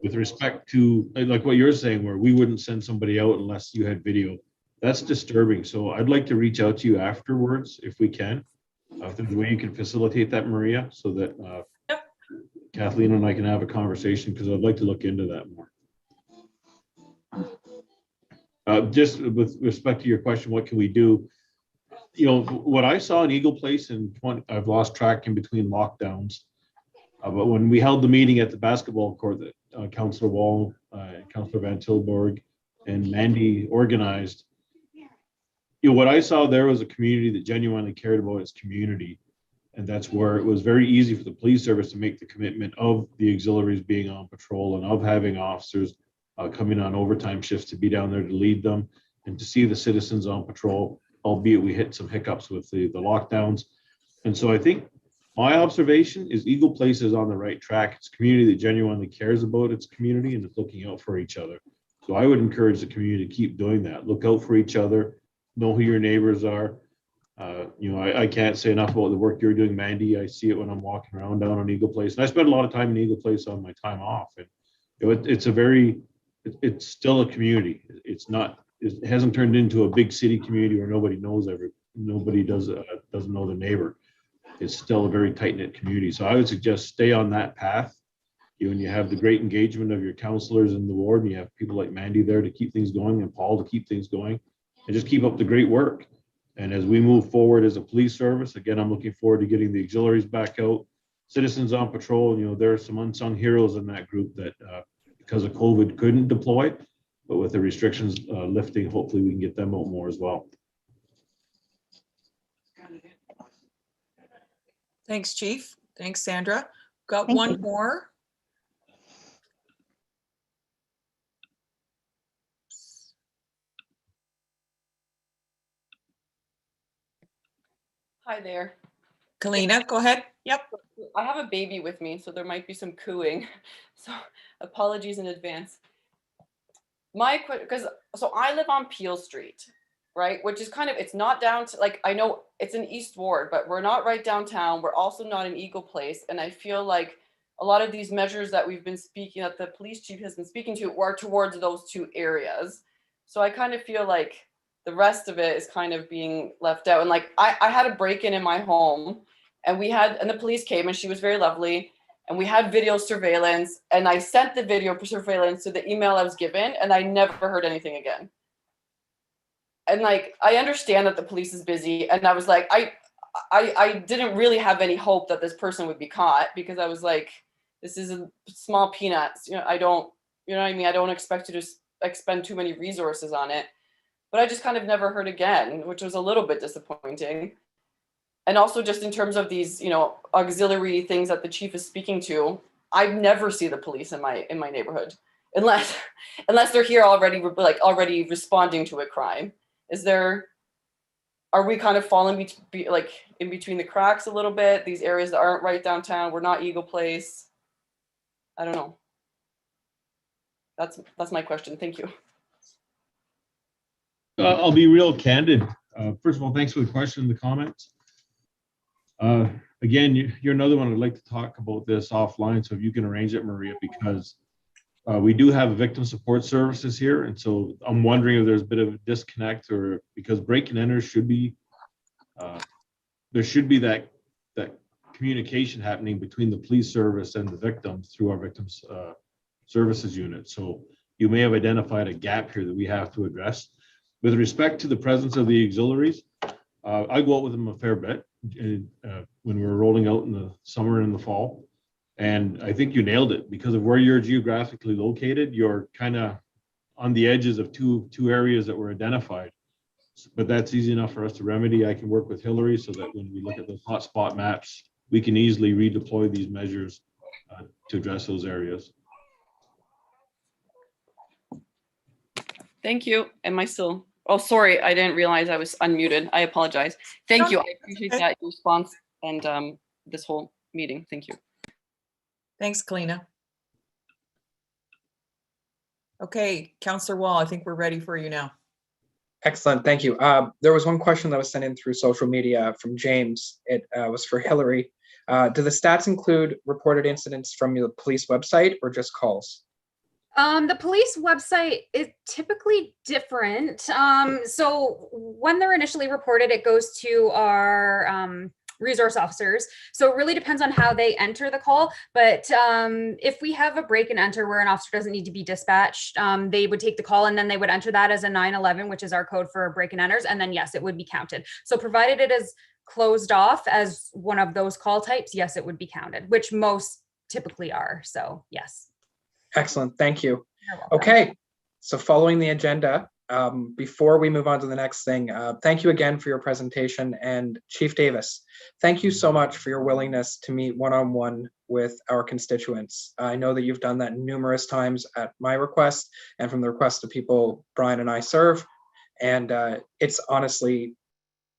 With respect to like what you're saying, where we wouldn't send somebody out unless you had video, that's disturbing. So I'd like to reach out to you afterwards if we can. If there's a way you can facilitate that, Maria, so that Kathleen and I can have a conversation, because I'd like to look into that more. Just with respect to your question, what can we do? You know, what I saw in Eagle Place in I've lost track in between lockdowns. But when we held the meeting at the basketball court that Councillor Wall, Councillor Van Tilburg, and Mandy organized, what I saw there was a community that genuinely cared about its community. And that's where it was very easy for the police service to make the commitment of the auxiliaries being on patrol and of having officers coming on overtime shifts to be down there to lead them and to see the citizens on patrol, albeit we hit some hiccups with the lockdowns. And so I think my observation is Eagle Place is on the right track. It's a community that genuinely cares about its community and is looking out for each other. So I would encourage the community to keep doing that. Look out for each other, know who your neighbors are. I can't say enough about the work you're doing, Mandy. I see it when I'm walking around down on Eagle Place. And I spend a lot of time in Eagle Place on my time off. And it's still a community. It hasn't turned into a big city community where nobody doesn't know their neighbor. It's still a very tight-knit community. So I would suggest stay on that path. When you have the great engagement of your councillors in the ward, and you have people like Mandy there to keep things going and Paul to keep things going, and just keep up the great work. And as we move forward as a police service, again, I'm looking forward to getting the auxiliaries back out, citizens on patrol. There are some unsung heroes in that group that because of COVID couldn't deploy, but with the restrictions lifting, hopefully we can get them out more as well. Thanks, Chief. Thanks, Sandra. Got Thank one you. more. Hi there. Kalina, go ahead. Yep. I have a baby with me, so there might be some cooing. So apologies in advance. So I live on Peel Street, right? Which is it's not down to, I know it's in East Ward, but we're not right downtown. We're also not in Eagle Place. And I feel like a lot of these measures that we've been speaking, that the police chief has been speaking to, are towards those two areas. So I kind of feel like the rest of it is kind of being left out. And I had a break-in in my home, and the police came, and she was very lovely. And we had video surveillance, and I sent the video surveillance to the email I was given, and I never heard anything again. And I understand that the police is busy, and I was like, I didn't really have any hope that this person would be caught, because I was like, this is a small peanuts. I don't, what I mean? I don't expect to just expend too many resources on it. But I just kind of never heard again, which was a little bit disappointing. And also just in terms of these, auxiliary things that the chief is speaking to, I never see the police in my neighborhood, unless they're here already, already responding to a crime. Are we kind of falling in between the cracks a little bit? These areas that aren't right downtown, we're not Eagle Place. I don't know. That's my question. Thank you. I'll be real candid. First of all, thanks for the question and the comments. Again, you're another one I'd like to talk about this offline, so if you can arrange it, Maria, because we do have victim support services here, and so I'm wondering if there's a bit of a disconnect, or because break and enter should be, there should be that communication happening between the police service and the victims through our victims services unit. So you may have identified a gap here that we have to address. With respect to the presence of the auxiliaries, I go out with them a fair bit when we're rolling out in the summer and the fall. And I think you nailed it, because of where you're geographically located, you're kind of on the edges of two areas that were identified. But that's easy enough for us to remedy. I can work with Hilary so that when we look at those hotspot maps, we can easily redeploy these measures to address those areas. Thank you. Am I still? Oh, sorry, I didn't realize I was unmuted. I apologize. Thank you. I appreciate that response and this whole meeting. Thank you. Thanks, Kalina. Okay, Councillor Wall, I think we're ready for you now. Excellent, thank you. There was one question that was sent in through social media from James. It was for Hilary. Do the stats include reported incidents from the police website or just calls? The police website is typically different. So when they're initially reported, it goes to our resource officers. So it really depends on how they enter the call. But if we have a break and enter where an officer doesn't need to be dispatched, they would take the call and then they would enter that as a 911, which is our code for break and enters. And then yes, it would be counted. So provided it is closed off as one of those call types, yes, it would be counted, which most typically are. So yes. Excellent. Thank you. You're welcome. Okay. So following the agenda, before we move on to the next thing, thank you again for your presentation. And Chief Davis, thank you so much for your willingness to meet one-on-one with our constituents. I know that you've done that numerous times at my request and from the request of people Brian and I serve. And it's honestly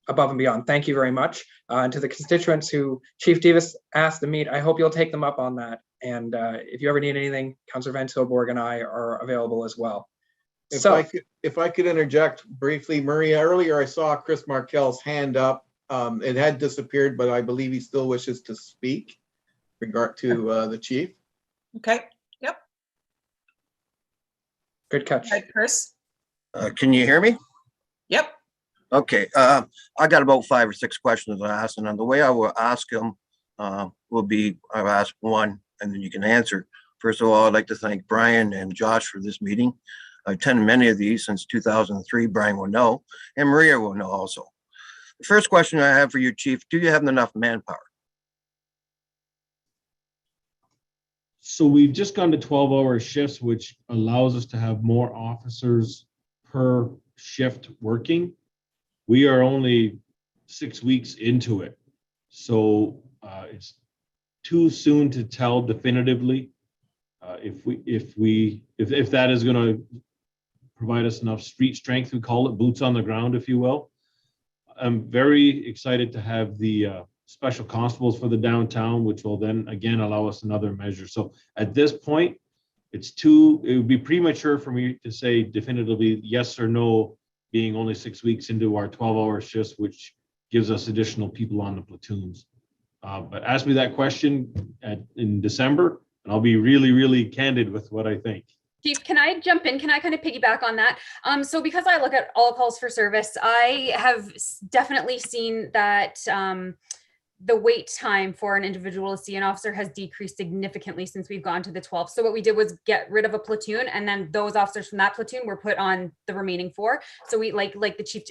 above and beyond. Thank you very much. And to the constituents who Chief Davis asked to meet, I hope you'll take them up on that. And if you ever need anything, Councillor Van Tilburg and I are available as well. If I could interject briefly, Maria, earlier I saw Chris Markell's hand up. It had disappeared, but I believe he still wishes to speak regard to the chief. Okay. Yep. Good catch. Hi, Chris. Can you hear me? Yep. Okay. I got about 5 or 6 questions to ask, and the way I will ask them will be I'll ask one, and then you can answer. First of all, I'd like to thank Brian and Josh for this meeting. I've attended many of these since 2003. Brian will know, and Maria will know also. The first question I have for you, Chief, do you have enough manpower? So we've just gone to 12-hour shifts, which allows us to have more officers per shift working. We are only 6 weeks into it. So it's too soon to tell definitively if that is going to provide us enough street strength. We call it boots on the ground, if you will. I'm very excited to have the special constables for the downtown, which will then again allow us another measure. So at this point, it would be premature for me to say definitively yes or no, being only 6 weeks into our 12-hour shifts, which gives us additional people on the platoons. But ask me that question in December, and I'll be really, really candid with what I think. Chief, can I jump in? Can I kind of piggyback on that? So because I look at all calls for service, I have definitely seen that the wait time for an individual to see an officer has decreased significantly since we've gone to the 12. So what we did was get rid of a platoon, and then those officers from that platoon were put on the remaining 4. So we like Chief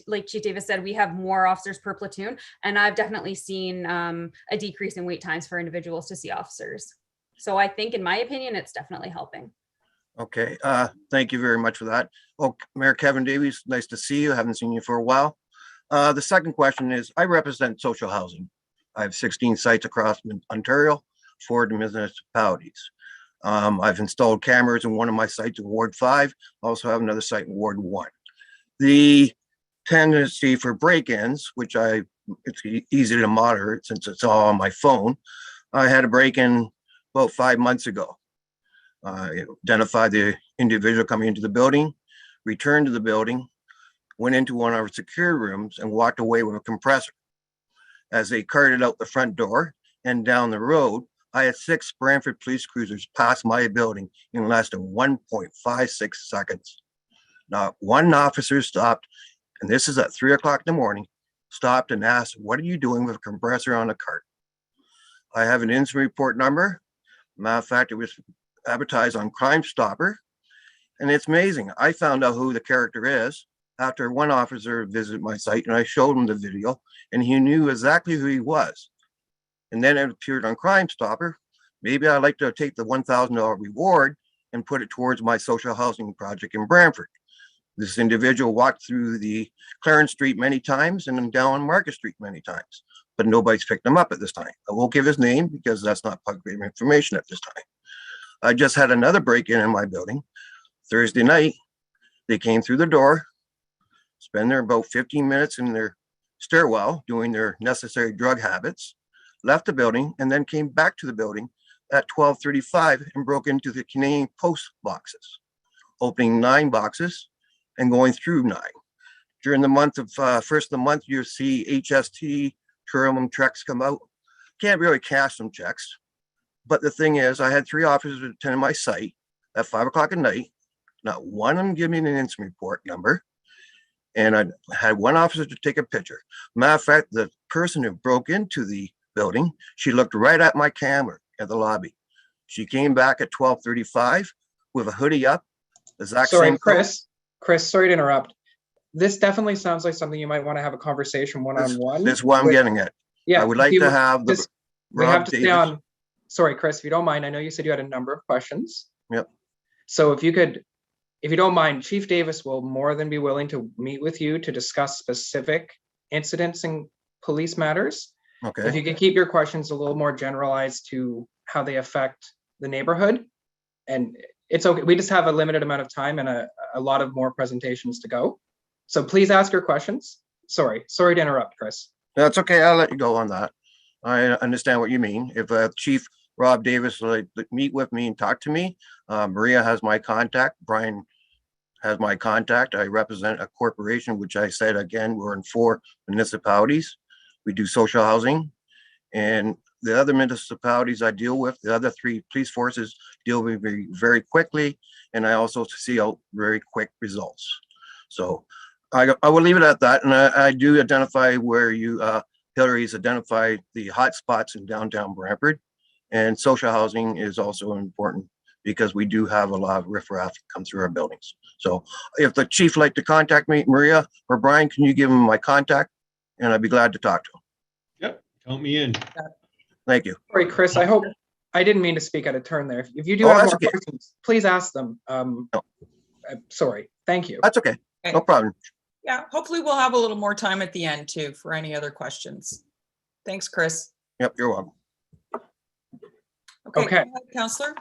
Davis said, we have more officers per platoon, and I've definitely seen a decrease in wait times for individuals to see officers. So I think, in my opinion, it's definitely helping. Okay, thank you very much for that. Oh, Mayor Kevin Davies, nice to see you. Haven't seen you for a while. The second question is, I represent social housing. I have 16 sites across Ontario, 4 municipalities. I've installed cameras in one of my sites in Ward 5. Also have another site in Ward 1. The tendency for break-ins, which it's easy to monitor since it's all on my phone. I had a break-in about 5 months ago. I identified the individual coming into the building, returned to the building, went into one of our secure rooms and walked away with a compressor. As they carted out the front door and down the road, I had 6 Brantford police cruisers pass my building in less than 1.56 seconds. Not one officer stopped, and this is at 3 o'clock in the morning, stopped and asked, "What are you doing with a compressor on a cart?" I have an incident report number. Matter of fact, it was advertised on Crime Stopper, and it's amazing. I found out who the character is after one officer visited my site, and I showed him the video, and he knew exactly who he was. And then it appeared on Crime Stopper. Maybe I'd like to take the $1,000 reward and put it towards my social housing project in Brantford. This individual walked through the Clarence Street many times and then down Market Street many times, but nobody's picked him up at this time. I won't give his name because that's not public information at this time. I just had another break-in in my building. Thursday night, they came through the door, spend there about 15 minutes in their stairwell doing their necessary drug habits, left the building, and then came back to the building at 12:35 and broke into the Canadian Post boxes, opening 9 boxes and going through 9. During the month of first of the month, you see HST tourism checks come out. Can't really cash some checks. But the thing is, I had 3 officers attending my site at 5 o'clock at night. Not one of them gave me an incident report number. And I had one officer to take a picture. Matter of fact, the person who broke into the building, she looked right at my camera at the lobby. She came back at 12:35 with a hoodie up. Sorry, Chris, sorry to interrupt. This definitely sounds like something you might want to have a conversation one-on-one. That's what I'm getting at. Yeah, I would like to have the we have to stay on. sorry, Chris, if you don't mind, I know you said you had a number of questions. Yep. So if you don't mind, Chief Davis will more than be willing to meet with you to discuss specific incidents and police matters. Okay. If you could keep your questions a little more generalized to how they affect the neighborhood. And it's okay, we just have a limited amount of time and a lot of more presentations to go. So please ask your questions. Sorry to interrupt, Chris. That's okay. I'll let you go on that. I understand what you mean. If Chief Rob Davis would like to meet with me and talk to me, Maria has my contact. Brian has my contact. I represent a corporation, which I said, again, we're in 4 municipalities. We do social housing. And the other municipalities I deal with, the other 3 police forces deal with me very quickly. And I also see out very quick results. So I will leave it at that. And I do identify where you, Hilary's identified the hot spots in downtown Brantford. And social housing is also important because we do have a lot of riffraff come through our buildings. So if the chief like to contact me, Maria or Brian, can you give him my contact? And I'd be glad to talk to him. Yep, count me in. Thank you. Sorry, Chris, I hope, I didn't mean to speak out of turn there. If you do have more questions, please ask them. Sorry, thank you. That's okay, no problem. Yeah, hopefully we'll have a little more time at the end too for any other questions. Thanks, Chris. Yep, you're welcome. Okay, Okay. go ahead, Counselor.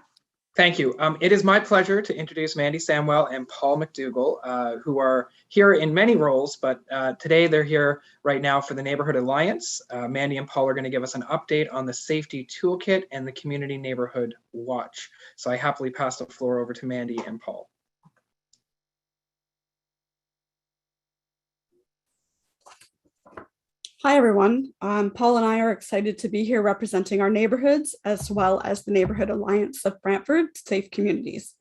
Thank you. It is my pleasure to introduce Mandy Samwell and Paul McDougall, who are here in many roles, but today they're here right now for the Neighborhood Alliance. Mandy and Paul are going to give us an update on the safety toolkit and the community neighborhood watch. So I happily pass the floor over to Mandy and Paul. Hi, everyone. Paul and I are excited to be here representing our neighborhoods as well as the Neighborhood Alliance of Brantford Safe Communities.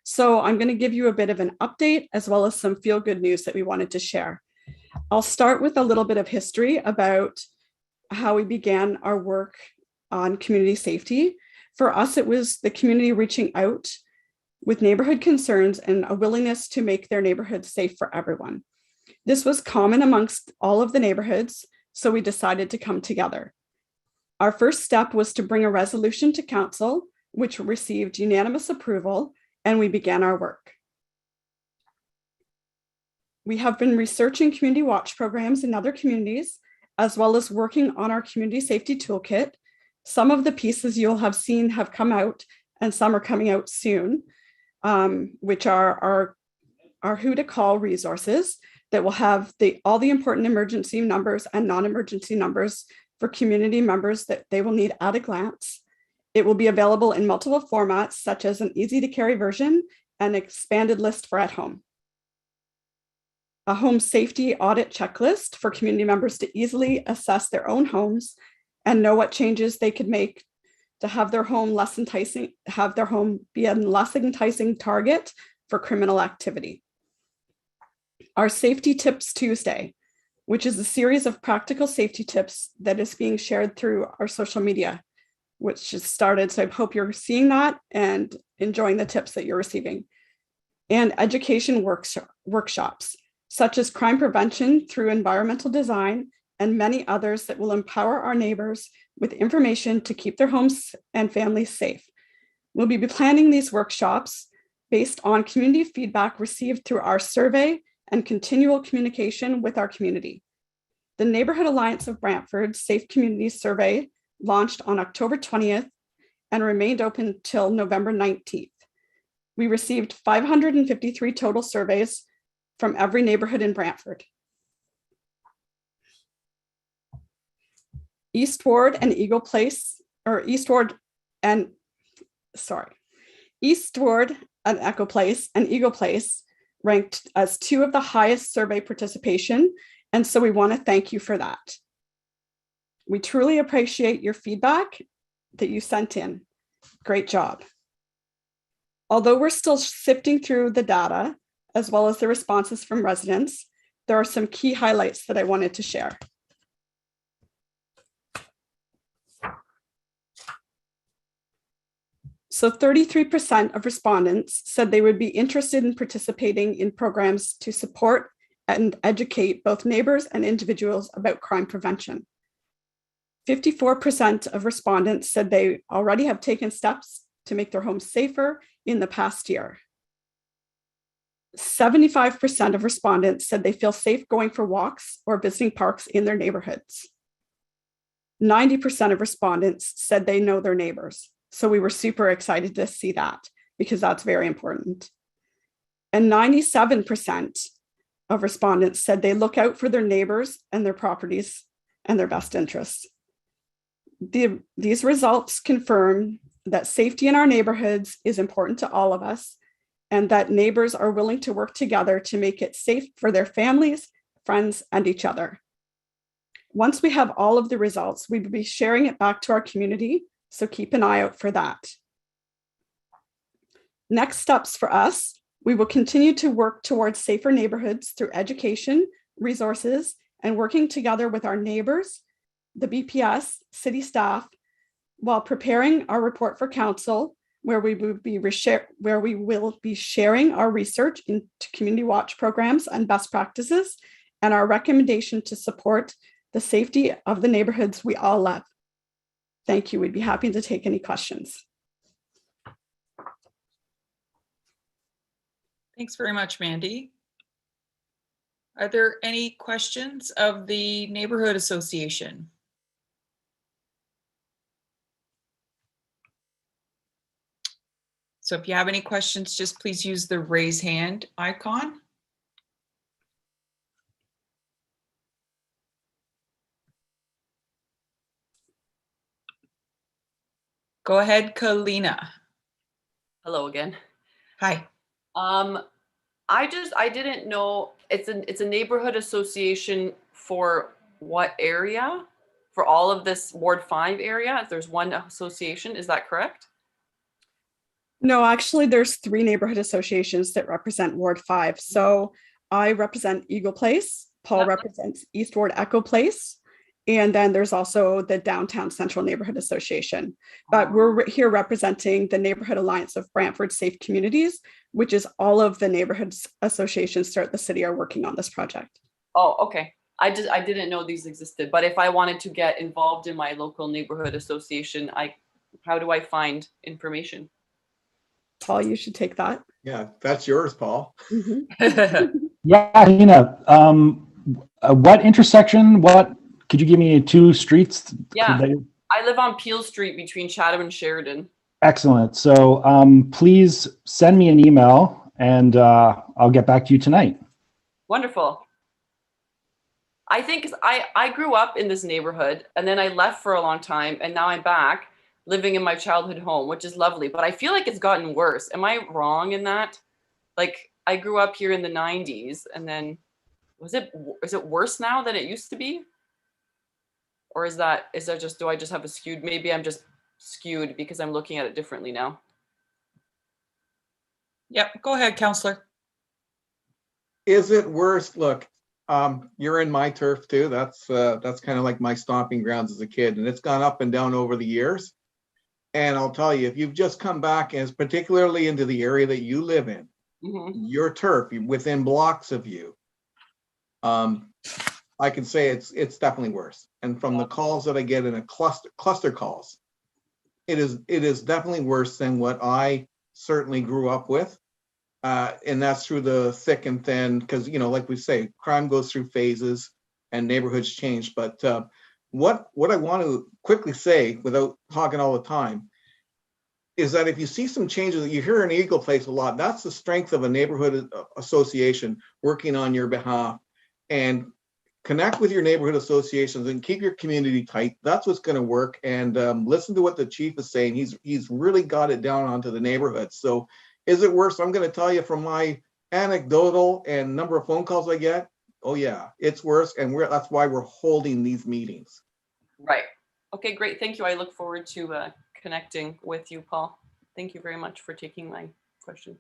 So I'm going to give you a bit of an update as well as some feel-good news that we wanted to share. I'll start with a little bit of history about how we began our work on community safety. For us, it was the community reaching out with neighborhood concerns and a willingness to make their neighborhood safe for everyone. This was common amongst all of the neighborhoods, so we decided to come together. Our first step was to bring a resolution to council, which received unanimous approval, and we began our work. We have been researching community watch programs in other communities, as well as working on our community safety toolkit. Some of the pieces you'll have seen have come out, and some are coming out soon, which are our who to call resources that will have all the important emergency numbers and non-emergency numbers for community members that they will need at a glance. It will be available in multiple formats, such as an easy to carry version and expanded list for at home. A home safety audit checklist for community members to easily assess their own homes and know what changes they could make to have their home less enticing, have their home be a less enticing target for criminal activity. Our Safety Tips Tuesday, which is a series of practical safety tips that is being shared through our social media, which just started. So I hope you're seeing that and enjoying the tips that you're receiving. And education workshops, such as crime prevention through environmental design and many others that will empower our neighbors with information to keep their homes and families safe. We'll be planning these workshops based on community feedback received through our survey and continual communication with our community. The Neighborhood Alliance of Brantford Safe Communities Survey launched on October 20th and remained open till November 19th. We received 553 total surveys from every neighborhood in Brantford. Eastward and Eagle Place, or Eastward and Echo Place and Eagle Place ranked as 2 of the highest survey participation. And so we want to thank you for that. We truly appreciate your feedback that you sent in. Great job. Although we're still sifting through the data, as well as the responses from residents, there are some key highlights that I wanted to share. So 33% of respondents said they would be interested in participating in programs to support and educate both neighbors and individuals about crime prevention. 54% of respondents said they already have taken steps to make their homes safer in the past year. 75% of respondents said they feel safe going for walks or visiting parks in their neighborhoods. 90% of respondents said they know their neighbors. So we were super excited to see that because that's very important. And 97% of respondents said they look out for their neighbors and their properties and their best interests. These results confirm that safety in our neighborhoods is important to all of us, and that neighbors are willing to work together to make it safe for their families, friends, and each other. Once we have all of the results, we will be sharing it back to our community, so keep an eye out for that. Next steps for us, we will continue to work towards safer neighborhoods through education, resources, and working together with our neighbors, the BPS, city staff, while preparing our report for council, where we will be sharing our research into community watch programs and best practices, and our recommendation to support the safety of the neighborhoods we all love. Thank you. We'd be happy to take any questions. Thanks very much, Mandy. Are there any questions of the Neighborhood Association? So if you have any questions, just please use the raise hand icon. Go ahead, Kalina. Hello again. Hi. I didn't know, it's a neighborhood association for what area? For all of this Ward 5 area? If there's one association, is that correct? No, actually, there's 3 neighborhood associations that represent Ward 5. So I represent Eagle Place, Paul represents East Ward Echo Place, and then there's also the Downtown Central Neighborhood Association. But we're here representing the Neighborhood Alliance of Brantford Safe Communities, which is all of the neighborhood associations throughout the city are working on this project. Oh, okay. I didn't know these existed, but if I wanted to get involved in my local neighborhood association, how do I find information? Paul, you should take that. Yeah, that's yours, Paul. Yeah, Nina, what intersection, could you give me 2 streets? Yeah, I live on Peel Street between Chatham and Sheridan. Excellent. So please send me an email and I'll get back to you tonight. Wonderful. I think I grew up in this neighborhood and then I left for a long time and now I'm back living in my childhood home, which is lovely, but I feel like it's gotten worse. Am I wrong in that? Like I grew up here in the 90s and then is it worse now than it used to be? Or is that just, do I just have a skewed, maybe I'm just skewed because I'm looking at it differently now? Yep, go ahead, Councillor. Is it worse? Look, you're in my turf too. That's kind of like my stomping grounds as a kid, and it's gone up and down over the years. And I'll tell you, if you've just come back, as particularly into the area that you live in, your turf, within blocks of you, I can say it's definitely worse. And from the calls that I get in a cluster calls, it is definitely worse than what I certainly grew up with. And that's through the thick and thin, because, you know, like we say, crime goes through phases and neighborhoods change. But what I want to quickly say, without talking all the time, is that if you see some changes that you hear in Eagle Place a lot, that's the strength of a neighborhood association working on your behalf. And connect with your neighborhood associations and keep your community tight. That's what's going to work. And listen to what the chief is saying. He's really got it down onto the neighborhood. So is it worse? I'm going to tell you from my anecdotal and number of phone calls I get. Oh yeah, it's worse. And that's why we're holding these meetings. Right. Okay, great. Thank you. I look forward to connecting with you, Paul. Thank you very much for taking my question.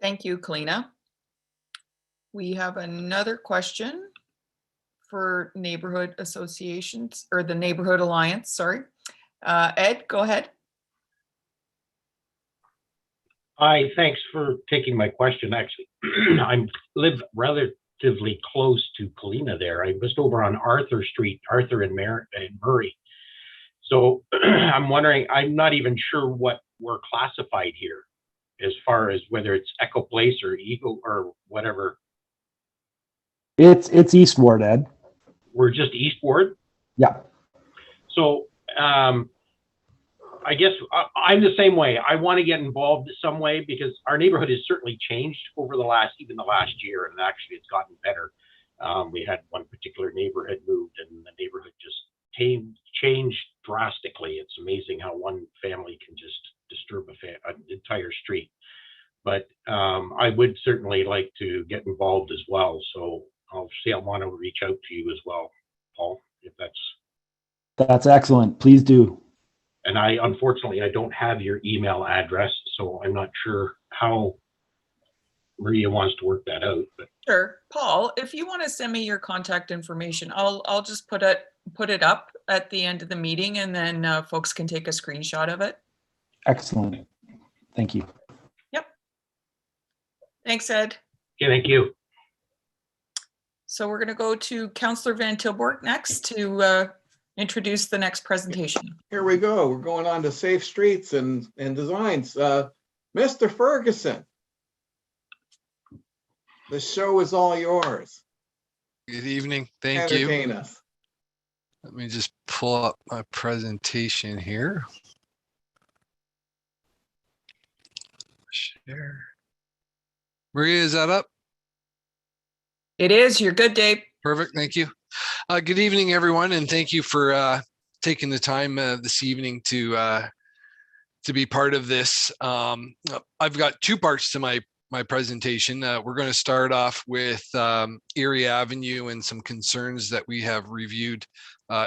Thank you, Kalina. We have another question for neighborhood associations, or the Neighborhood Alliance, sorry. Ed, go ahead. Hi, thanks for taking my question, actually. I live rather relatively close to Polina there. I'm just over on Arthur Street, Arthur and Murray. So I'm wondering, I'm not even sure what we're classified here as far as whether it's Echo Place or Eagle or whatever. It's East Ward, Ed. We're just East Ward? Yeah. So I guess I'm the same way. I want to get involved in some way because our neighborhood has certainly changed over the last year, and actually it's gotten better. We had one particular neighborhood moved, and the neighborhood just changed drastically. It's amazing how one family can just disturb an entire street. But I would certainly like to get involved as well. So I'll want to reach out to you as well, Paul, if That's excellent. Please do. And unfortunately, I don't have your email address, so I'm not sure how Maria wants to work that out. But Sure. Paul, if you want to send me your contact information, I'll just put it up at the end of the meeting, and then folks can take a screenshot of it. Excellent. Thank you. Yep. Thanks, Ed. Okay, thank you. So we're going to go to Councillor Van Tilburg next to introduce the next presentation. Here we go. We're going on to safe streets and designs. Mr. Ferguson, the show is all yours. Good evening. Thank you. Entertain us. Let me just pull up my presentation here. Share. Maria, is that up? It is. You're good, Dave. Perfect. Thank you. Good evening, everyone, and thank you for taking the time this evening to be part of this. I've got two parts to my presentation. We're going to start off with Erie Avenue and some concerns that we have reviewed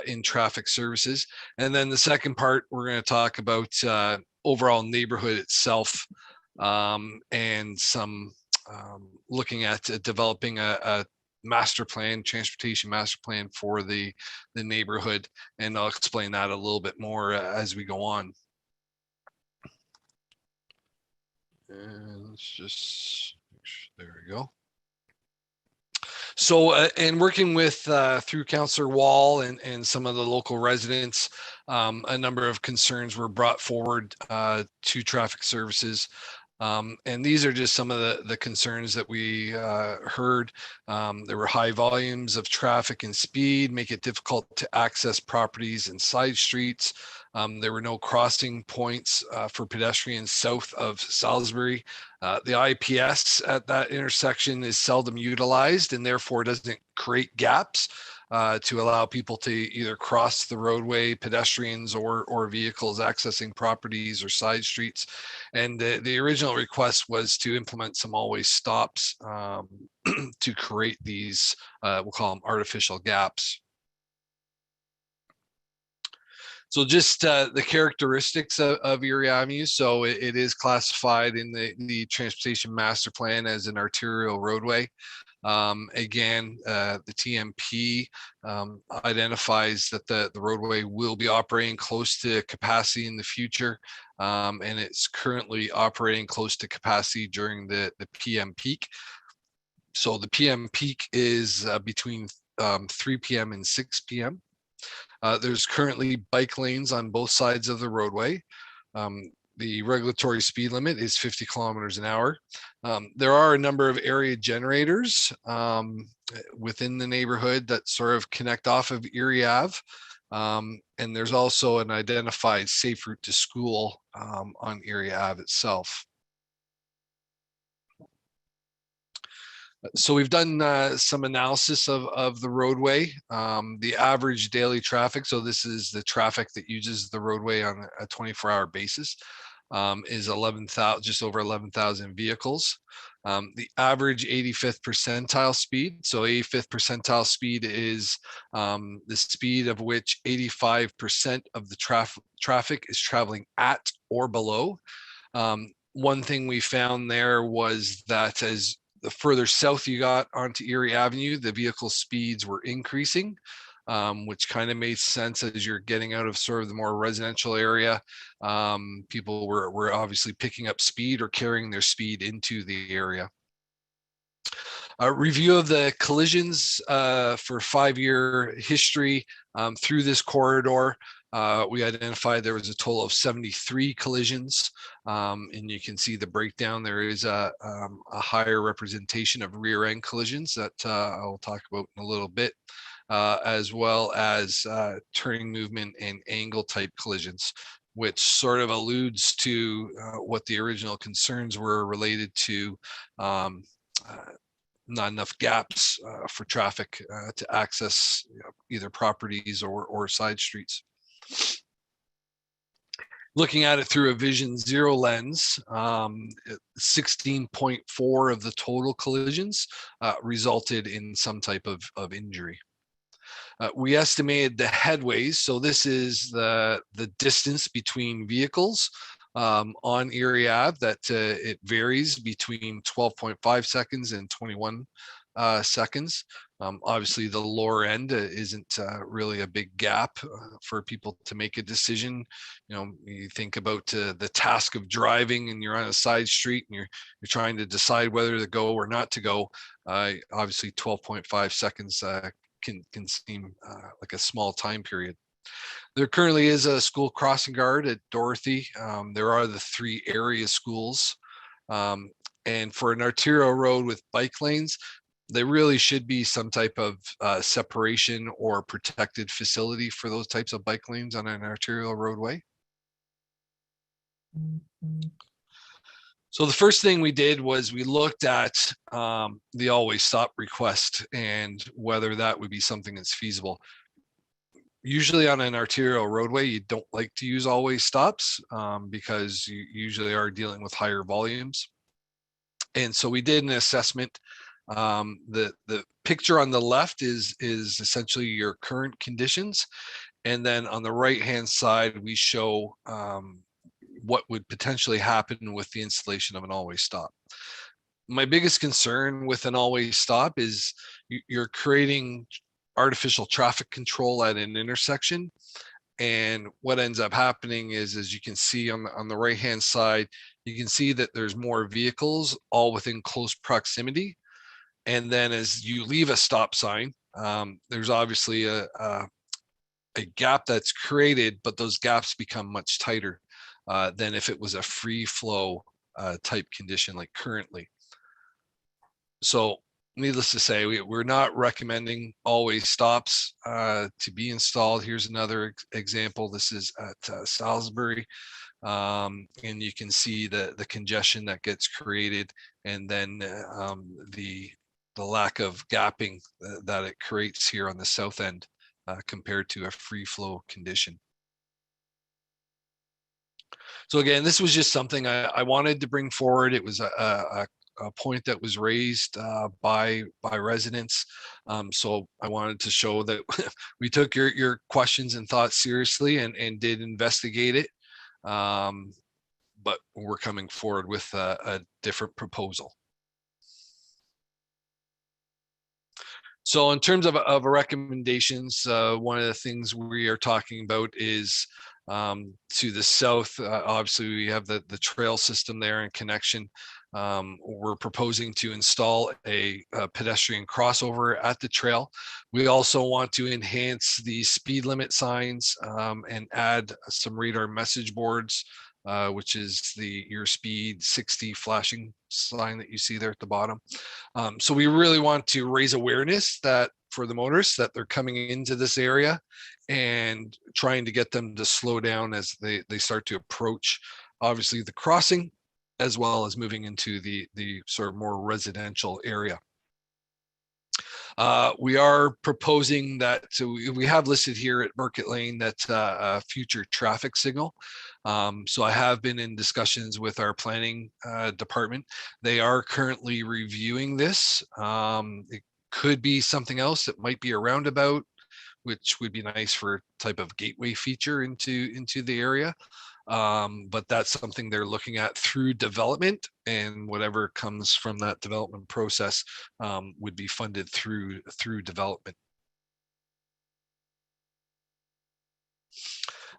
in traffic services, and then the second part we're going to talk about overall neighborhood itself and some looking at developing a master plan, transportation master plan for the neighborhood, and I'll explain that a little bit more as we go on. And let's just, there we go. So, and working with through Councillor Wall and some of the local residents, a number of concerns were brought forward to traffic services. And these are just some of the concerns that we heard. There were high volumes of traffic and speed, make it difficult to access properties and side streets. There were no crossing points for pedestrians south of Salisbury. The IPS at that intersection is seldom utilized and therefore doesn't create gaps to allow people to either cross the roadway, pedestrians or vehicles accessing properties or side streets. And the original request was to implement some always stops to create these, we'll call them artificial gaps. So just the characteristics of Erie Avenue. So it is classified in the Transportation Master Plan as an arterial roadway. Again, the TMP identifies that the roadway will be operating close to capacity in the future, and it's currently operating close to capacity during the PM peak. So the PM peak is between 3 p.m. and 6 p.m. There's currently bike lanes on both sides of the roadway. The regulatory speed limit is 50 kilometers an hour. There are a number of area generators within the neighborhood that sort of connect off of Erie Ave. And there's also an identified safe route to school on Erie Ave itself. So we've done some analysis of the roadway. The average daily traffic, so this is the traffic that uses the roadway on a 24-hour basis, is just over 11,000 vehicles. The average 85th percentile speed, so 85th percentile speed is the speed of which 85% of the traffic is traveling at or below. One thing we found there was that as the further south you got onto Erie Avenue, the vehicle speeds were increasing, which kind of made sense as you're getting out of sort of the more residential area. People were obviously picking up speed or carrying their speed into the area. A review of the collisions for 5-year history through this corridor. We identified there was a total of 73 collisions, and you can see the breakdown. There is a higher representation of rear end collisions that I'll talk about in a little bit, as well as turning movement and angle type collisions, which sort of alludes to what the original concerns were related to not enough gaps for traffic to access either properties or side streets. Looking at it through a Vision Zero lens, 16.4 of the total collisions resulted in some type of injury. We estimated the headways, so this is the distance between vehicles on Erie Ave, that it varies between 12.5 seconds and 21 seconds. Obviously, the lower end isn't really a big gap for people to make a decision. You know, you think about the task of driving, and you're on a side street, and you're trying to decide whether to go or not to go. Obviously, 12.5 seconds can seem like a small time period. There currently is a school crossing guard at Dorothy. There are the 3 area schools. And for an arterial road with bike lanes, there really should be some type of separation or protected facility for those types of bike lanes on an arterial roadway. So the first thing we did was we looked at the always stop request and whether that would be something that's feasible. Usually on an arterial roadway, you don't like to use always stops because you usually are dealing with higher volumes. And so we did an assessment. The picture on the left is essentially your current conditions. And then on the right-hand side, we show what would potentially happen with the installation of an always stop. My biggest concern with an always stop is you're creating artificial traffic control at an intersection. And what ends up happening is, as you can see on the right-hand side, you can see that there's more vehicles all within close proximity. And then as you leave a stop sign, there's obviously a gap that's created, but those gaps become much tighter than if it was a free flow type condition like currently. So needless to say, we're not recommending always stops to be installed. Here's another example. This is at Salisbury. And you can see the congestion that gets created, and then the lack of gapping that it creates here on the south end compared to a free flow condition. So again, this was just something I wanted to bring forward. It was a point that was raised by residents. So I wanted to show that we took your questions and thoughts seriously and did investigate it. But we're coming forward with a different proposal. So in terms of recommendations, one of the things we are talking about is to the south. Obviously, we have the trail system there and connection. We're proposing to install a pedestrian crossover at the trail. We also want to enhance the speed limit signs and add some radar message boards, which is your speed 60 flashing sign that you see there at the bottom. So we really want to raise awareness that for the motorists that they're coming into this area and trying to get them to slow down as they start to approach, obviously, the crossing, as well as moving into the sort of more residential area. We are proposing that, so we have listed here at Market Lane that a future traffic signal. So I have been in discussions with our planning department. They are currently reviewing this. It could be something else. It might be a roundabout, which would be nice for a type of gateway feature into the area. But that's something they're looking at through development, and whatever comes from that development process would be funded through development.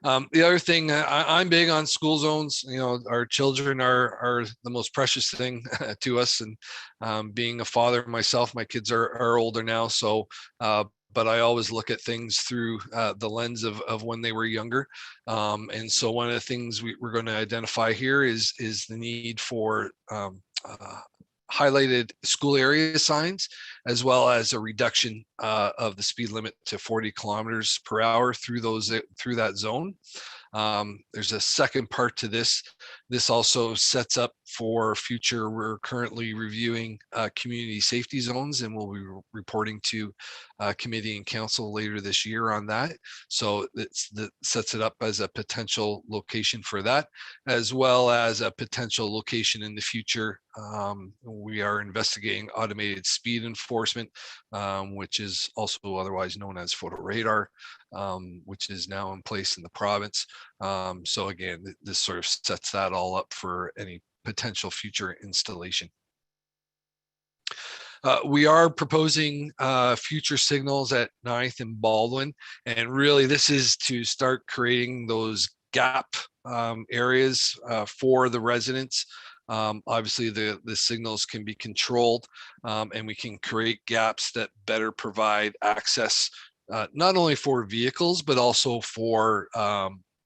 The other thing, I'm big on school zones. You know, our children are the most precious thing to us. And being a father myself, my kids are older now. So, but I always look at things through the lens of when they were younger. And so one of the things we're going to identify here is the need for highlighted school area signs, as well as a reduction of the speed limit to 40 kilometers per hour through that zone. There's a second part to this. This also sets up for future. We're currently reviewing community safety zones, and we'll be reporting to committee and council later this year on that. So that sets it up as a potential location for that, as well as a potential location in the future. We are investigating automated speed enforcement, which is also otherwise known as photo radar, which is now in place in the province. So again, this sort of sets that all up for any potential future installation. We are proposing future signals at 9th and Baldwin, and really this is to start creating those gap areas for the residents. Obviously the signals can be controlled, and we can create gaps that better provide access, not only for vehicles, but also for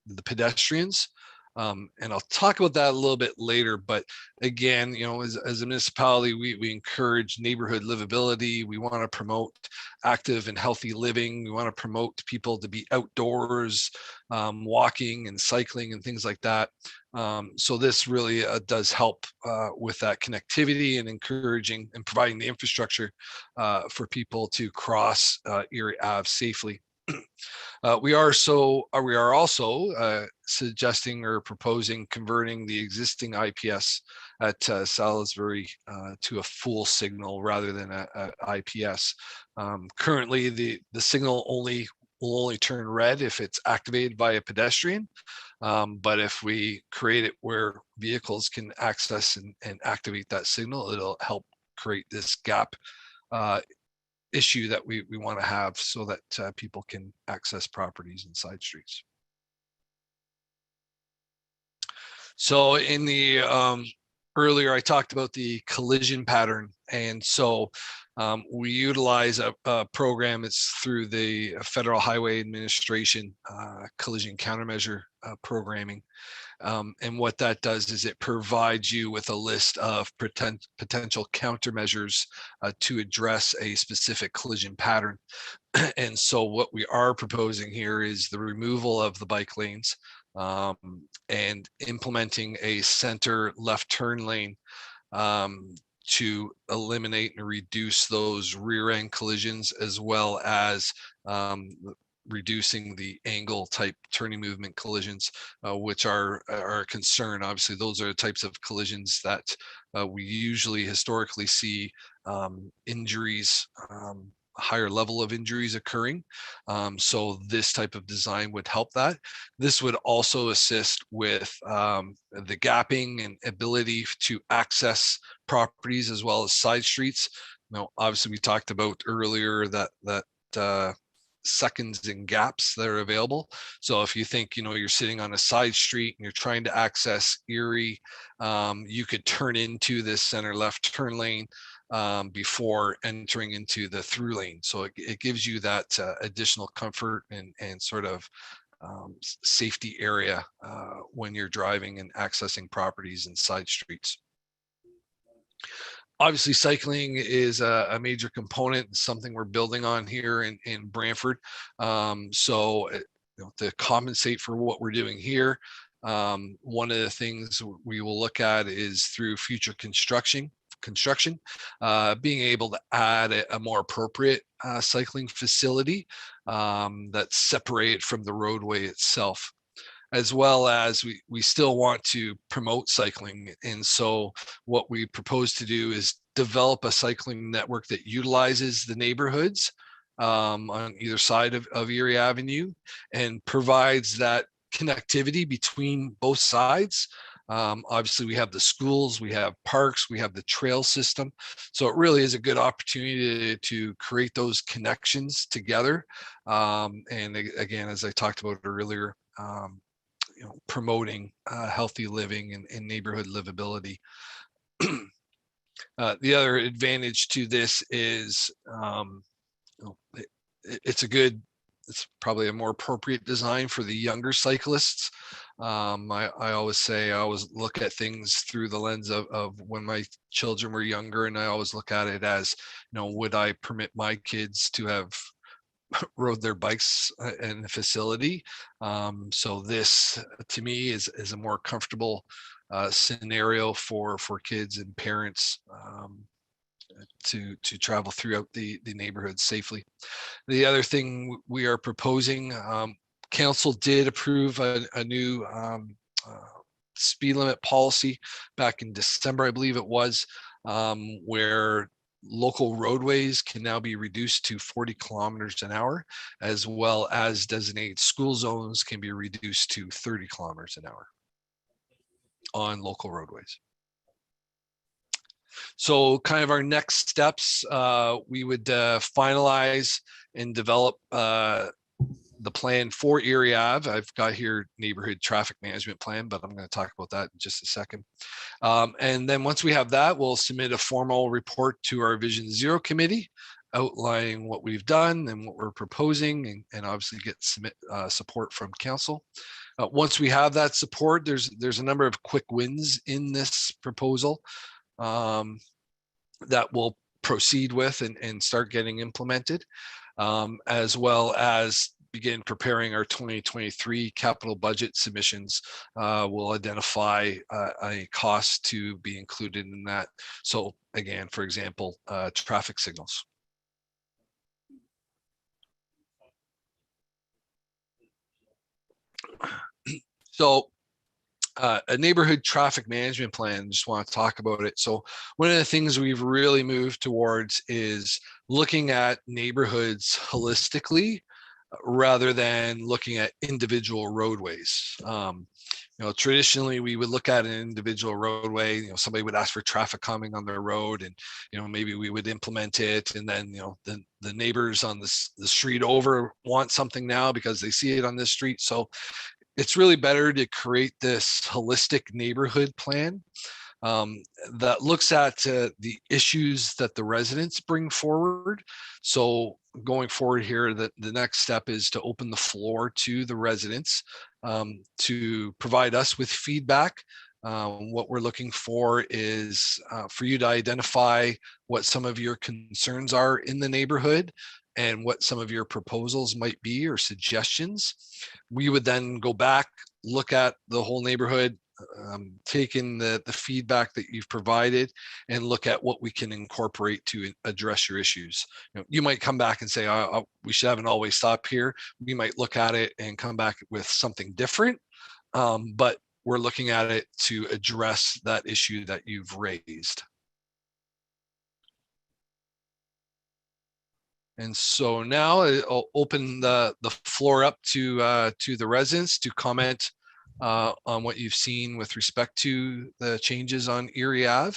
the pedestrians. And I'll talk about that a little bit later, but again, you know, as a municipality, we encourage neighborhood livability. We want to promote active and healthy living. We want to promote people to be outdoors, walking and cycling and things like that. So this really does help with that connectivity and encouraging and providing the infrastructure for people to cross Erie Ave safely. We are also suggesting or proposing converting the existing IPS at Salisbury to a full signal rather than a IPS. Currently, the signal will only turn red if it's activated by a pedestrian. But if we create it where vehicles can access and activate that signal, it'll help create this gap issue that we want to have, so that people can access properties and side streets. So in the earlier, I talked about the collision pattern, and so we utilize a program. It's through the Federal Highway Administration collision countermeasure programming. And what that does is it provides you with a list of potential countermeasures to address a specific collision pattern. And so what we are proposing here is the removal of the bike lanes and implementing a center left turn lane to eliminate and reduce those rear end collisions, as well as reducing the angle type turning movement collisions, which are a concern. Obviously, those are the types of collisions that we usually historically see injuries, higher level of injuries occurring. So this type of design would help that. This would also assist with the gapping and ability to access properties as well as side streets. Now, obviously, we talked about earlier that seconds and gaps that are available. So if you think, you know, you're sitting on a side street and you're trying to access Erie, you could turn into this center left turn lane before entering into the through lane. So it gives you that additional comfort and sort of safety area when you're driving and accessing properties and side streets. Obviously, cycling is a major component, something we're building on here in Brantford. So you know, to compensate for what we're doing here, one of the things we will look at is through future construction, being able to add a more appropriate cycling facility that's separated from the roadway itself, as well as we still want to promote cycling. And so what we propose to do is develop a cycling network that utilizes the neighborhoods on either side of Erie Avenue and provides that connectivity between both sides. Obviously, we have the schools, we have parks, we have the trail system. So it really is a good opportunity to create those connections together. And again, as I talked about earlier, promoting healthy living and neighborhood livability. The other advantage to this is it's probably a more appropriate design for the younger cyclists. I always look at things through the lens of when my children were younger, and I always look at it as, would I permit my kids to have rode their bikes in the facility? So this, to me, is a more comfortable scenario for kids and parents to travel throughout the neighborhood safely. The other thing we are proposing, council did approve a new speed limit policy back in December, I believe it was, where local roadways can now be reduced to 40 kilometers an hour, as well as designated school zones can be reduced to 30 kilometers an hour on local roadways. So kind of our next steps, we would finalize and develop the plan for Erie Ave. I've got here neighborhood traffic management plan, but I'm going to talk about that in just a second. And then once we have that, we'll submit a formal report to our Vision Zero committee outlining what we've done and what we're proposing, and obviously get support from council. Once we have that support, there's a number of quick wins in this proposal that we'll proceed with and start getting implemented, as well as begin preparing our 2023 capital budget submissions. We'll identify a cost to be included in that. So again, for example, traffic signals. So a neighborhood traffic management plan, just want to talk about it. So one of the things we've really moved towards is looking at neighborhoods holistically rather than looking at individual roadways. Traditionally we would look at an individual roadway, somebody would ask for traffic calming on their road, and maybe we would implement it, and then the neighbors on the street over want something now because they see it on this street. So it's really better to create this holistic neighborhood plan that looks at the issues that the residents bring forward. So going forward here, the next step is to open the floor to the residents to provide us with feedback. What we're looking for is for you to identify what some of your concerns are in the neighborhood and what some of your proposals might be or suggestions. We would then go back, look at the whole neighborhood, take in the feedback that you've provided, and look at what we can incorporate to address your issues. You might come back and say, we should have an always stop here. We might look at it and come back with something different, but we're looking at it to address that issue that you've raised. And so now I'll open the floor up to the residents to comment on what you've seen with respect to the changes on Erie Ave,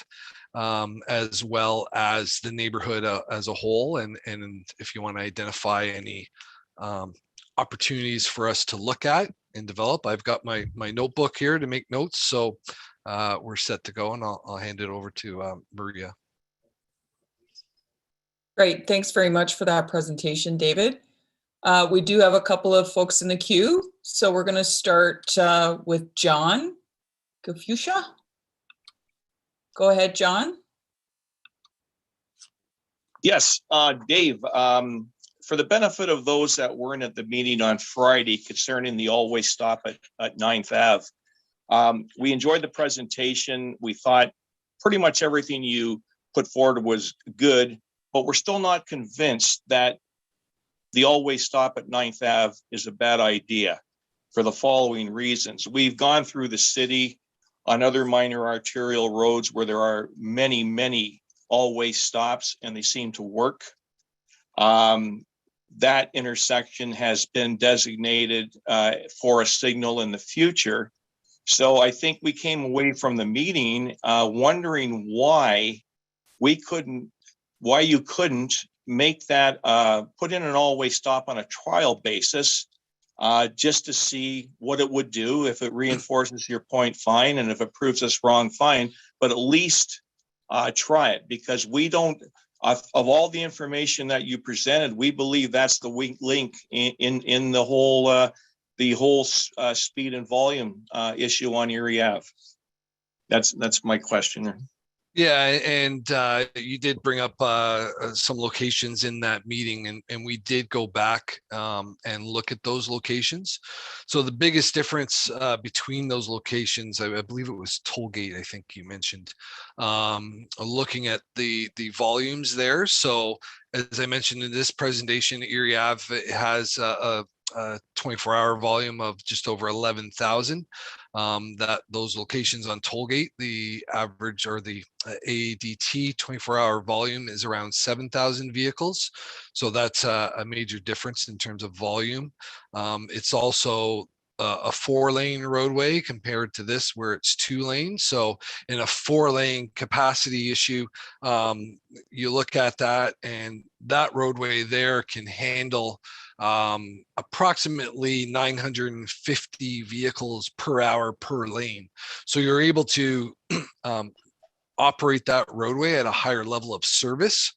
as well as the neighborhood as a whole. And if you want to identify any opportunities for us to look at and develop, I've got my notebook here to make notes. So we're set to go, and I'll hand it over to Maria. Great, thanks very much for that presentation, David. We do have a couple of folks in the queue, so we're going to start with John Gafusha. Go ahead, John. Yes, Dave, for the benefit of those that weren't at the meeting on Friday concerning the always stop at 9th Ave, we enjoyed the presentation. We thought pretty much everything you put forward was good, but we're still not convinced that the always stop at 9th Ave is a bad idea for the following reasons. We've gone through the city on other minor arterial roads where there are many, many always stops, and they seem to work. That intersection has been designated for a signal in the future. So I think we came away from the meeting wondering why you couldn't make that, put in an always stop on a trial basis just to see what it would do. If it reinforces your point, fine. And if it proves us wrong, fine. But at least try it, because we don't, of all the information that you presented, we believe that's the weak link in the whole speed and volume issue on Erie Ave. That's my question. Yeah, and you did bring up some locations in that meeting, and we did go back and look at those locations. So the biggest difference between those locations, I believe it was Tollgate, I think you mentioned, looking at the volumes there. So as I mentioned in this presentation, Erie Ave has a 24-hour volume of just over 11,000. That those locations on Tollgate, the average or the AADT 24-hour volume is around 7,000 vehicles. So that's a major difference in terms of volume. It's also a 4-lane roadway compared to this where it's 2 lanes. So in a 4-lane capacity issue, you look at that, and that roadway there can handle approximately 950 vehicles per hour per lane. So you're able to operate that roadway at a higher level of service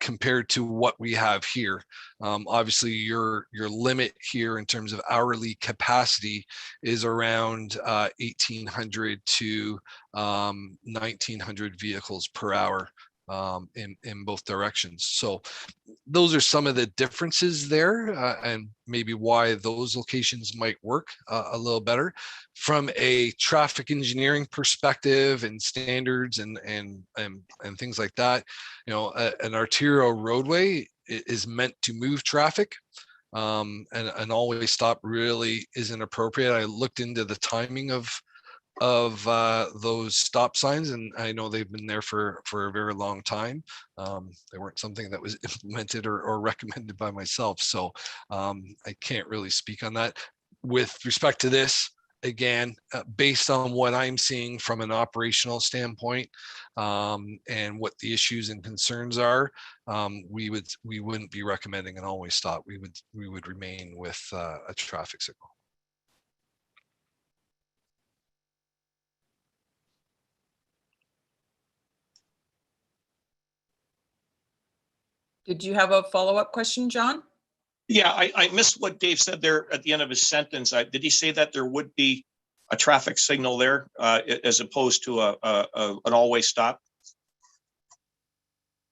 compared to what we have here. Obviously, your limit here in terms of hourly capacity is around 1,800 to 1,900 vehicles per hour in both directions. So those are some of the differences there, and maybe why those locations might work a little better from a traffic engineering perspective and standards and things like that. You know, an arterial roadway is meant to move traffic, and an always stop really isn't appropriate. I looked into the timing of those stop signs, and I know they've been there for a very long time. They weren't something that was implemented or recommended by myself, so I can't really speak on that. With respect to this, again, based on what I'm seeing from an operational standpoint, and what the issues and concerns are, we wouldn't be recommending an always stop. We would remain with a traffic signal. Did you have a follow-up question, John? Yeah, I missed what Dave said there at the end of his sentence. Did he say that there would be a traffic signal there as opposed to an always stop?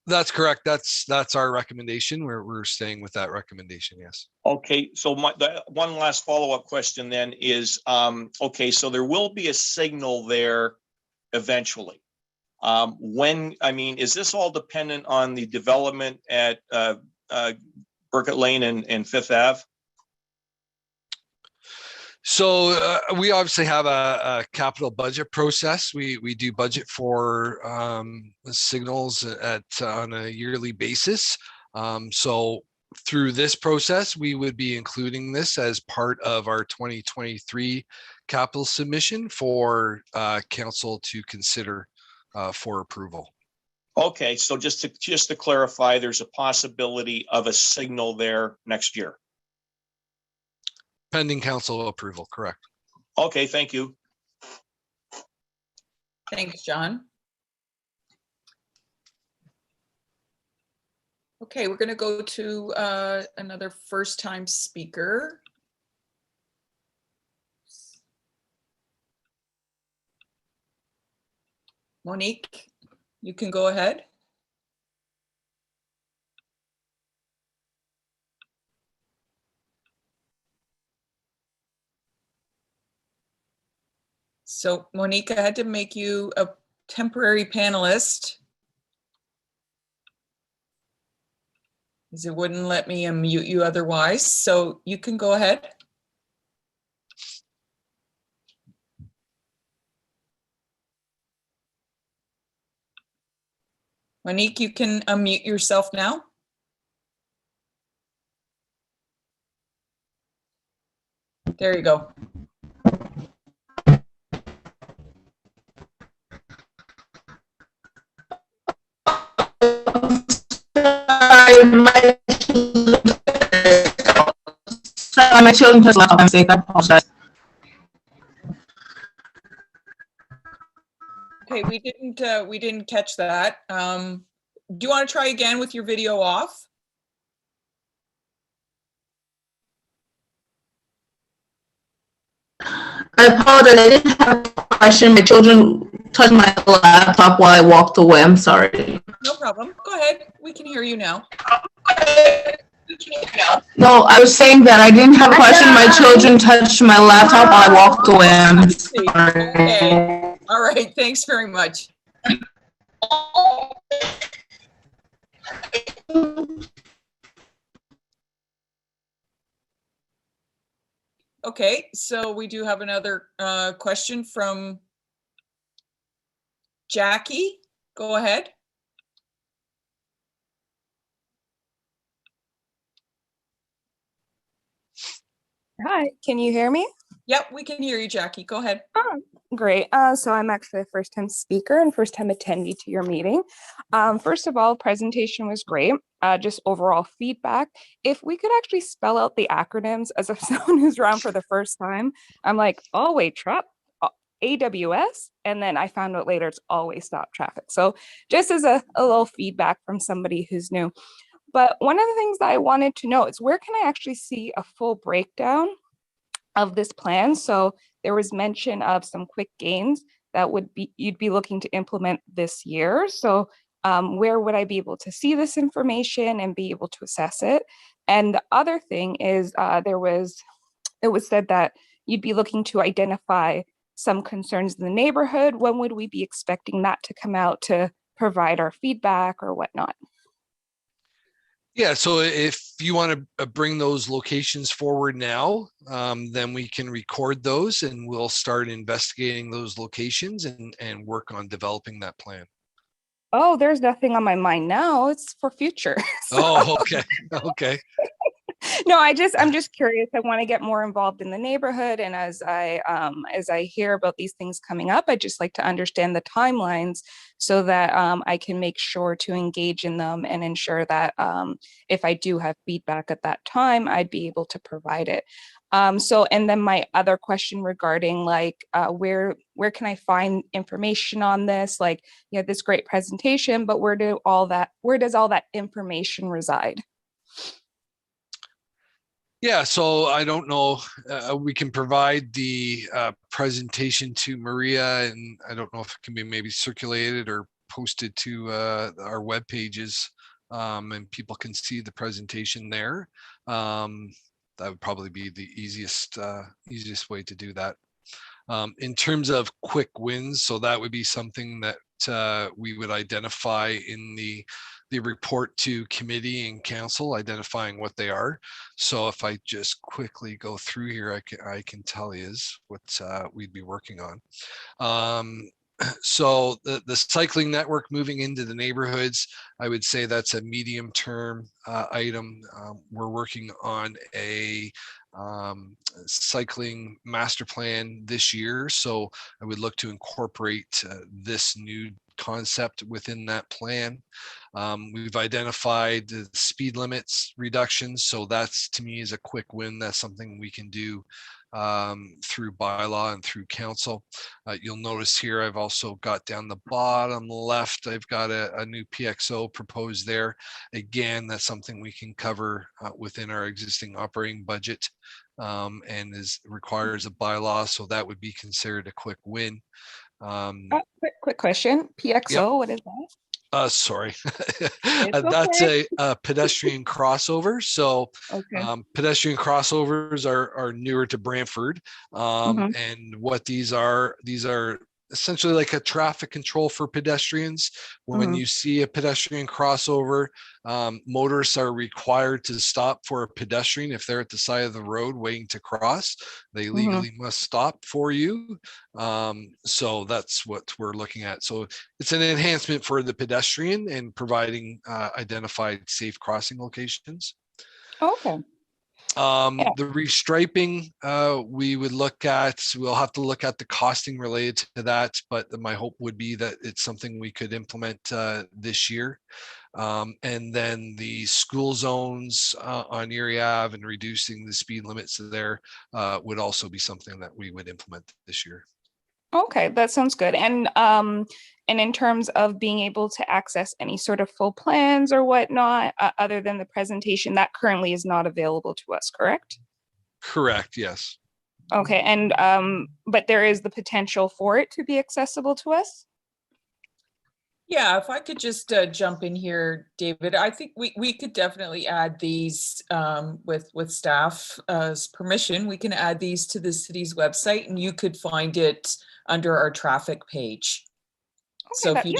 That's correct. That's our recommendation. We're staying with that recommendation. Yes. Okay. So one last follow-up question then is, okay, so there will be a signal there eventually. Is this all dependent on the development at Burkett Lane and Fifth Ave? So we obviously have a capital budget process. We do budget for signals on a yearly basis. So through this process, we would be including this as part of our 2023 capital submission for council to consider for approval. Okay, so just to clarify, there's a possibility of a signal there next year. Pending council approval, correct. Okay, thank you. Thanks, John. Okay, we're going to go to another first-time speaker. Monique, you can go ahead. So Monique, I had to make you a temporary panelist because it wouldn't let me unmute you otherwise. So you can go ahead. Monique, you can unmute yourself now. There you go. So sorry, my children touched the laptop by mistake. I apologize. Okay, we didn't catch that. Do you want to try again with your video off? I apologize. I didn't have a question. My children touched my laptop while I walked away. I'm sorry. No problem. Go ahead. We can hear you now. No, I was saying that I didn't have a question. My children touched my laptop while I walked away. I'm sorry. Okay. All right. Thanks very much. Okay, so we do have another question from Jackie. Go ahead. Hi, can you hear me? Yep, we can hear you, Jackie. Go ahead. Oh, great. So I'm actually a first-time speaker and first-time attendee to your meeting. First of all, presentation was great. Just overall feedback. If we could actually spell out the acronyms as of someone who's around for the first time, I'm like, always truck, AWS, and then I found out later it's always stop traffic. So just as a little feedback from somebody who's new. But one of the things that I wanted to know is where can I actually see a full breakdown of this plan? So there was mention of some quick gains that you'd be looking to implement this year. So where would I be able to see this information and be able to assess it? And the other thing is it was said that you'd be looking to identify some concerns in the neighborhood. When would we be expecting that to come out to provide our feedback or whatnot? Yeah, so if you want to bring those locations forward now, then we can record those and we'll start investigating those locations and work on developing that plan. Oh, there's nothing on my mind now. It's for future. Oh, okay. Okay. No, I'm just curious. I want to get more involved in the neighborhood, and as I hear about these things coming up, I just like to understand the timelines so that I can make sure to engage in them and ensure that if I do have feedback at that time, I'd be able to provide it. And then my other question regarding like where can I find information on this? Like, you had this great presentation, but where does all that information reside? Yeah, so I don't know, we can provide the presentation to Maria, and I don't know if it can be maybe circulated or posted to our web pages, and people can see the presentation there. That would probably be the easiest way to do that. In terms of quick wins, so that would be something that we would identify in the report to committee and council, identifying what they are. So if I just quickly go through here, I can tell you what we'd be working on. So the cycling network moving into the neighborhoods, I would say that's a medium term item. We're working on a cycling master plan this year, so I would look to incorporate this new concept within that plan. We've identified the speed limits reductions, so that's, to me, is a quick win. That's something we can do through bylaw and through council. You'll notice here I've also got down the bottom left, I've got a new PXO proposed there. Again, that's something we can cover within our existing operating budget, and requires a bylaw, so that would be considered a quick win. Quick question. PXO, yep. What is that? Sorry, that's a pedestrian crossover. So pedestrian crossovers are newer to Brantford, and what these are essentially like a traffic control for pedestrians. When you see a pedestrian crossover, motorists are required to stop for a pedestrian. If they're at the side of the road waiting to cross, they legally must stop for you. So that's what we're looking at. So it's an enhancement for the pedestrian and providing identified safe crossing locations. Okay. The restriping, we'll have to look at the costing related to that, but my hope would be that it's something we could implement this year. And then the school zones on Erie Ave and reducing the speed limits there would also be something that we would implement this year. Okay, that sounds good. And in terms of being able to access any sort of full plans or whatnot, other than the presentation, that currently is not available to us, correct? Correct, yes. Okay, and but there is the potential for it to be accessible to us? Yeah, if I could just jump in here, David, I think we could definitely add these with staff's permission. We can add these to the city's website, and you could find it under our traffic page. So if you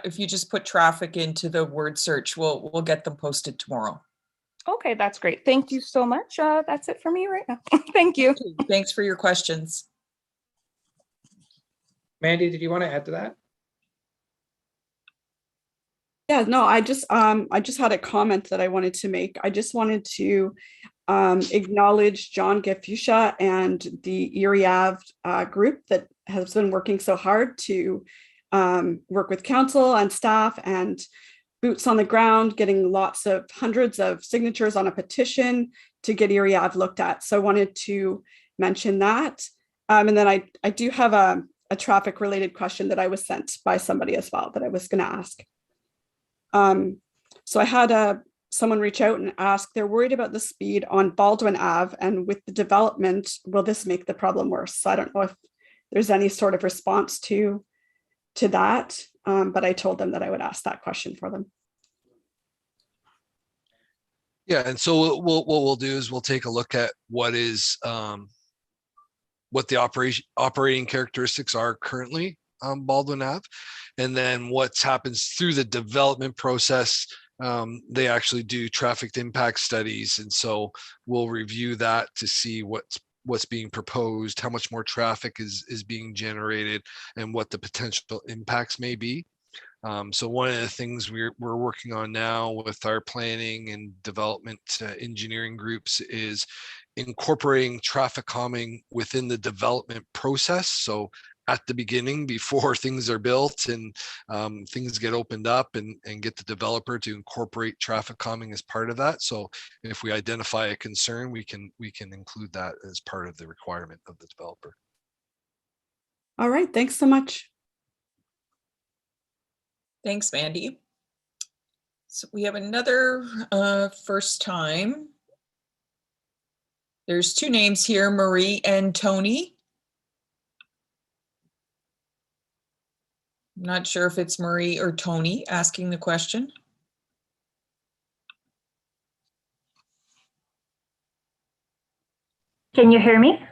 if you just put traffic into the word search, we'll get them posted tomorrow. Okay, that's great. Thank you so much. That's it for me right now. Thank you. Thanks for your questions. Mandy, did you want to add to that? Yeah, no, I just had a comment that I wanted to make. I just wanted to acknowledge John Gefusha and the Erie Ave group that has been working so hard to work with council and staff and boots on the ground, getting hundreds of signatures on a petition to get Erie Ave looked at. So I wanted to mention that. And then I do have a traffic related question that I was sent by somebody as well that I was going to ask. So I had someone reach out and ask, they're worried about the speed on Baldwin Ave, and with the development, will this make the problem worse? So I don't know if there's any sort of response to that, but I told them that I would ask that question for them. Yeah, and so what we'll do is we'll take a look at what the operating characteristics are currently on Baldwin Ave, and then what happens through the development process. They actually do traffic impact studies, and so we'll review that to see what's being proposed, how much more traffic is being generated, and what the potential impacts may be. So one of the things we're working on now with our planning and development engineering groups is incorporating traffic calming within the development process. So at the beginning, before things are built and things get opened up, and get the developer to incorporate traffic calming as part of that. So if we identify a concern, we can include that as part of the requirement of the developer. All right, thanks so much. Thanks, Mandy. So we have another first time. There's two names here, Marie and Tony. I'm not sure if it's Marie or Tony asking the question. Can you hear me?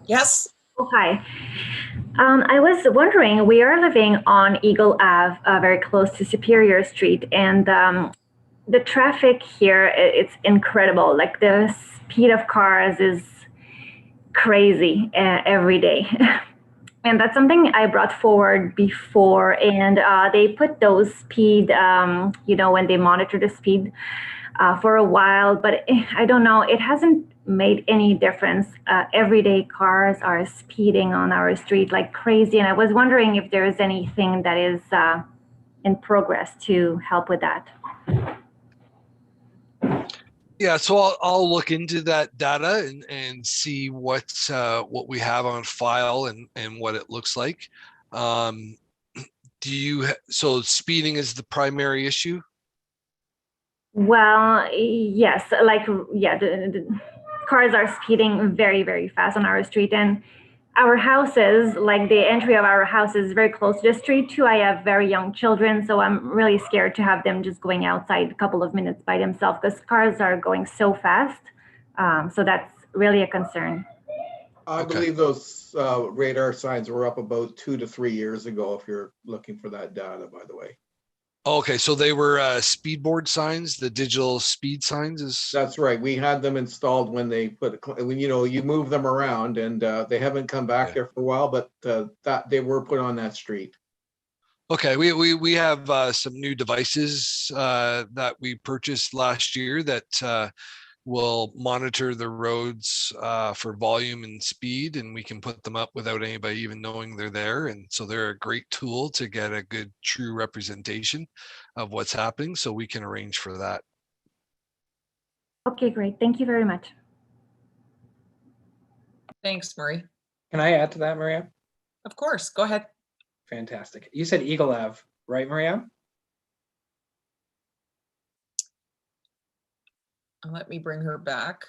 Yes. Oh, hi. I was wondering, we are living on Eagle Ave, very close to Superior Street, and the traffic here, it's incredible. Like the speed of cars is crazy every day. And that's something I brought forward before, and they put those speed, when they monitor the speed for a while, but I don't know, it hasn't made any difference. Everyday cars are speeding on our street like crazy, and I was wondering if there is anything that is in progress to help with that. Yeah, so I'll look into that data and see what we have on file and what it looks like. So speeding is the primary issue? Well, yes, the cars are speeding very, very fast on our street, and our houses, like the entry of our house is very close to the street too. I have very young children, so I'm really scared to have them just going outside a couple of minutes by themselves because cars are going so fast. So that's really a concern. I believe those radar signs were up about 2 to 3 years ago, if you're looking for that data, by the way. Okay, so they were speed board signs, the digital speed signs. That's right. We had them installed when they you move them around, and they haven't come back there for a while, but that they were put on that street. Okay, we have some new devices that we purchased last year that will monitor the roads for volume and speed, and we can put them up without anybody even knowing they're there. And so they're a great tool to get a good, true representation of what's happening. So we can arrange for that. Okay, great. Thank you very much. Thanks, Marie. Can I add to that, Maria? Of course, go ahead. Fantastic. You said Eagle Ave, right, Maria? Let me bring her back.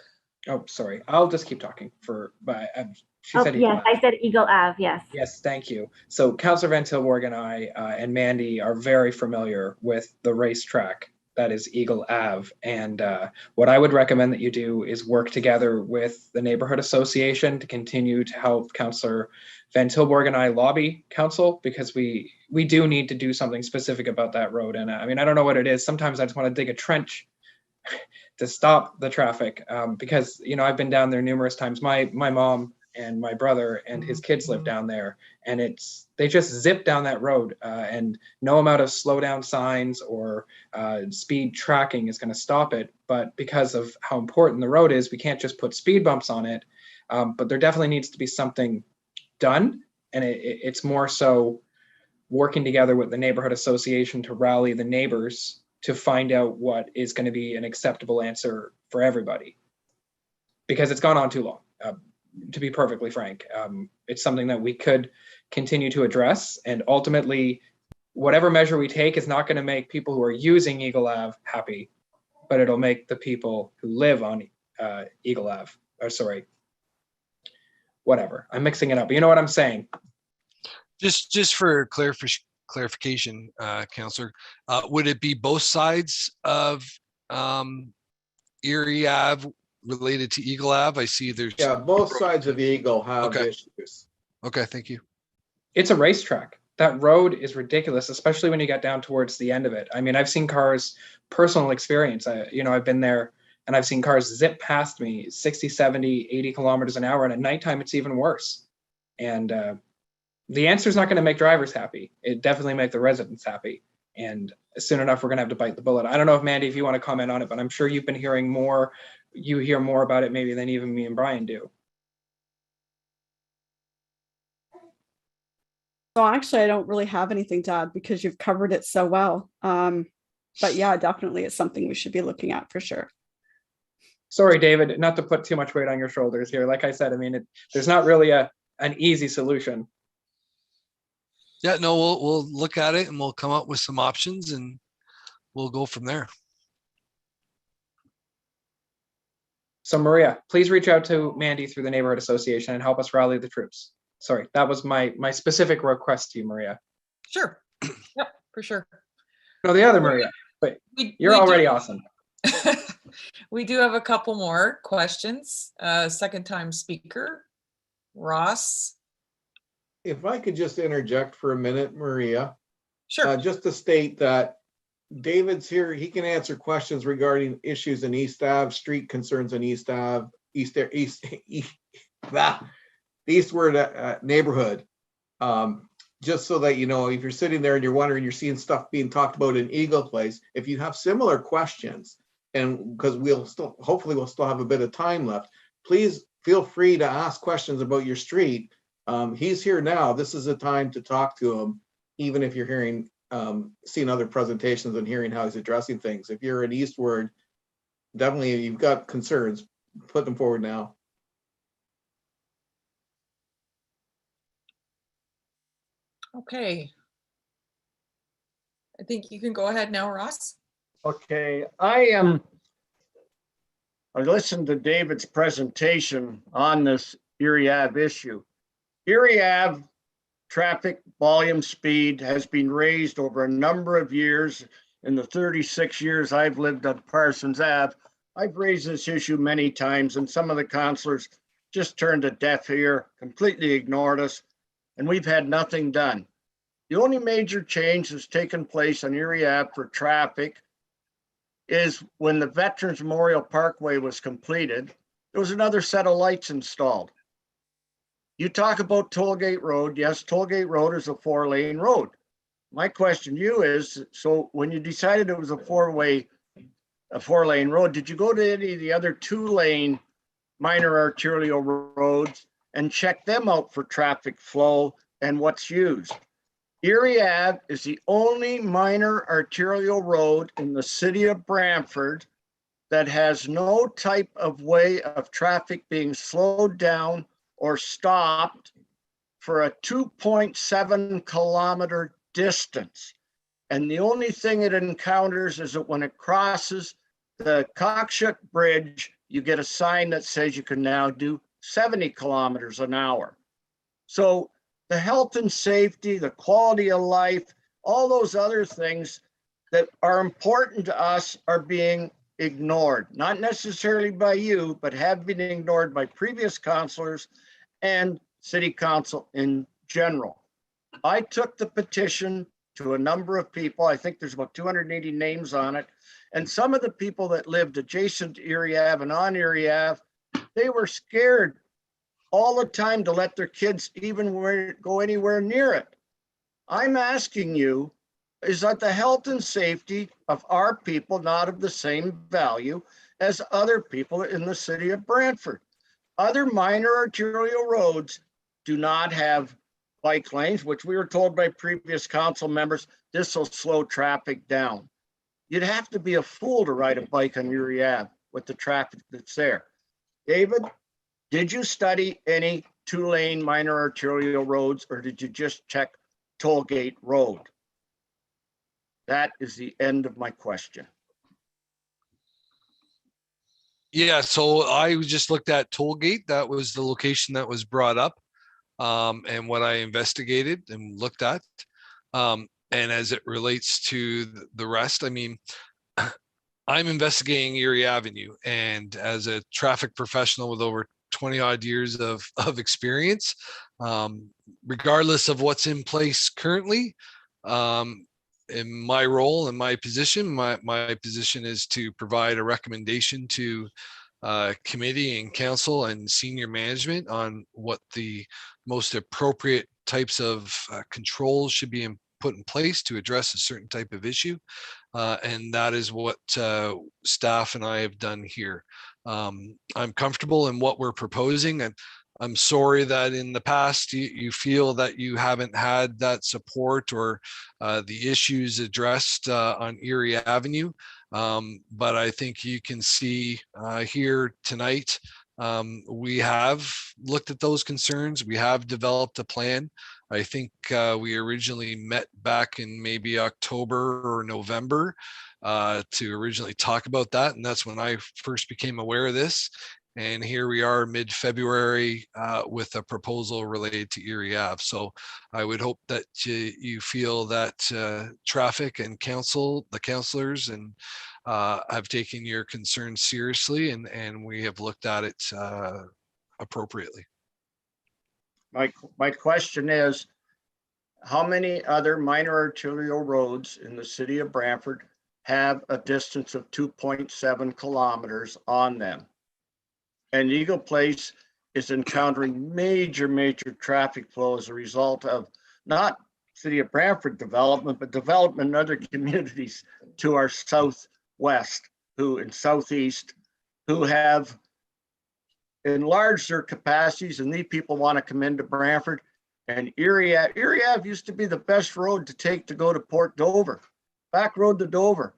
Oh, sorry. I'll just keep talking she Oh, said Eagle yes, Ave. I said Eagle Ave, yes. Yes, thank you. So Councillor Van Tilburg and I and Mandy are very familiar with the racetrack that is Eagle Ave. And what I would recommend that you do is work together with the Neighbourhood Association to continue to help Councillor Van Tilburg and I lobby council, because we do need to do something specific about that road. And I mean, I don't know what it is. Sometimes I just want to dig a trench to stop the traffic, because, you know, I've been down there numerous times. My mom and my brother and his kids live down there, and they just zip down that road, and no amount of slow down signs or speed tracking is going to stop it. But because of how important the road is, we can't just put speed bumps on it. But there definitely needs to be something done, and it's more so working together with the Neighborhood Association to rally the neighbors to find out what is going to be an acceptable answer for everybody, because it's gone on too long. To be perfectly frank, it's something that we could continue to address, and ultimately, whatever measure we take is not going to make people who are using Eagle Ave happy, but it'll make the people who live on Eagle Ave, or sorry, whatever. I'm mixing it up. But you know what I'm saying? Just for clarification, Councillor, would it be both sides of Erie Ave related to Eagle Ave? I see there's both sides of Eagle have issues. Okay, thank you. It's a racetrack. That road is ridiculous, especially when you get down towards the end of it. I mean, I've seen cars, personal experience. I've been there and I've seen cars zip past me 60, 70, 80 kilometers an hour. And at nighttime, it's even worse. And the answer is not going to make drivers happy. It definitely make the residents happy. And soon enough, we're going to have to bite the bullet. I don't know if Mandy, if you want to comment on it, but I'm sure you've been hearing more. You hear more about it maybe than even me and Brian do. So actually, I don't really have anything to add because you've covered it so well. But yeah, definitely it's something we should be looking at for sure. Sorry, David, not to put too much weight on your shoulders here. Like I said, I mean, there's not really an easy solution. Yeah, no, we'll look at it and we'll come up with some options and we'll go from there. So Maria, please reach out to Mandy through the Neighborhood Association and help us rally the troops. Sorry, that was my specific request to you, Maria. Sure. Yep, for sure. No, the other Maria. Wait, you're already awesome. We do have a couple more questions. Second time speaker, Ross. If I could just interject for a minute, Maria. Sure. Just to state that David's here. He can answer questions regarding issues in East Ave, street concerns in East Ave, Eastward neighborhood. Just so that you know, if you're sitting there and you're wondering, you're seeing stuff being talked about in Eagle Place, if you have similar questions, and because hopefully we'll still have a bit of time left, please feel free to ask questions about your street. He's here now. This is a time to talk to him, even if you're seeing other presentations and hearing how he's addressing things. If you're in Eastward, definitely you've got concerns, put them forward now. Okay. I think you can go ahead now, Ross. Okay, I listened to David's presentation on this Erie Ave issue. Erie Ave traffic volume speed has been raised over a number of years. In the 36 years I've lived on Parsons Ave, I've raised this issue many times, and some of the councillors just turned a deaf ear, completely ignored us, and we've had nothing done. The only major change that's taken place on Erie Ave for traffic is when the Veterans Memorial Parkway was completed, there was another set of lights installed. You talk about Tollgate Road. Yes, Tollgate Road is a 4-lane road. My question to you is, so when you decided it was a 4-way a 4-lane road. Did you go to any of the other 2-lane minor arterial roads and check them out for traffic flow and what's used? Erie Ave is the only minor arterial road in the city of Brantford that has no type of way of traffic being slowed down or stopped for a 2.7 kilometer distance. And the only thing it encounters is that when it crosses the Cockshook Bridge, you get a sign that says you can now do 70 kilometers an hour. So the health and safety, the quality of life, all those other things that are important to us are being ignored, not necessarily by you, but have been ignored by previous councilors and city council in general. I took the petition to a number of people. I think there's about 280 names on it. And some of the people that lived adjacent to Erie Ave and on Erie Ave, they were scared all the time to let their kids even go anywhere near it. I'm asking you, is that the health and safety of our people not of the same value as other people in the city of Brantford? Other minor arterial roads do not have bike lanes, which we were told by previous council members, this will slow traffic down. You'd have to be a fool to ride a bike on Erie Ave with the traffic that's there. David, did you study any 2-lane minor arterial roads, or did you just check Tollgate Road? That is the end of my question. Yeah, so I just looked at Tollgate. That was the location that was brought up, and what I investigated and looked at. And as it relates to the rest, I mean, I'm investigating Erie Avenue, and as a traffic professional with over 20 odd years of experience, regardless of what's in place currently, in my role and my position, my position is to provide a recommendation to committee and council and senior management on what the most appropriate types of controls should be put in place to address a certain type of issue. And that is what staff and I have done here. I'm comfortable in what we're proposing, and I'm sorry that in the past you feel that you haven't had that support or the issues addressed on Erie Avenue. But I think you can see here tonight, we have looked at those concerns. We have developed a plan. I think we originally met back in maybe October or November to originally talk about that. And that's when I first became aware of this. And here we are mid-February with a proposal related to Erie Ave. So I would hope that you feel that traffic and the councilors and have taken your concerns seriously, and we have looked at it appropriately. My question is, how many other minor arterial roads in the city of Brantford have a distance of 2.7 kilometers on them? And Eagle Place is encountering major traffic flow as a result of not city of Brantford development, but development in other communities to our southwest, and southeast, who have enlarged their capacities, and these people want to come into Brantford. And Erie Ave used to be the best road to take to go to Port Dover, back road to Dover.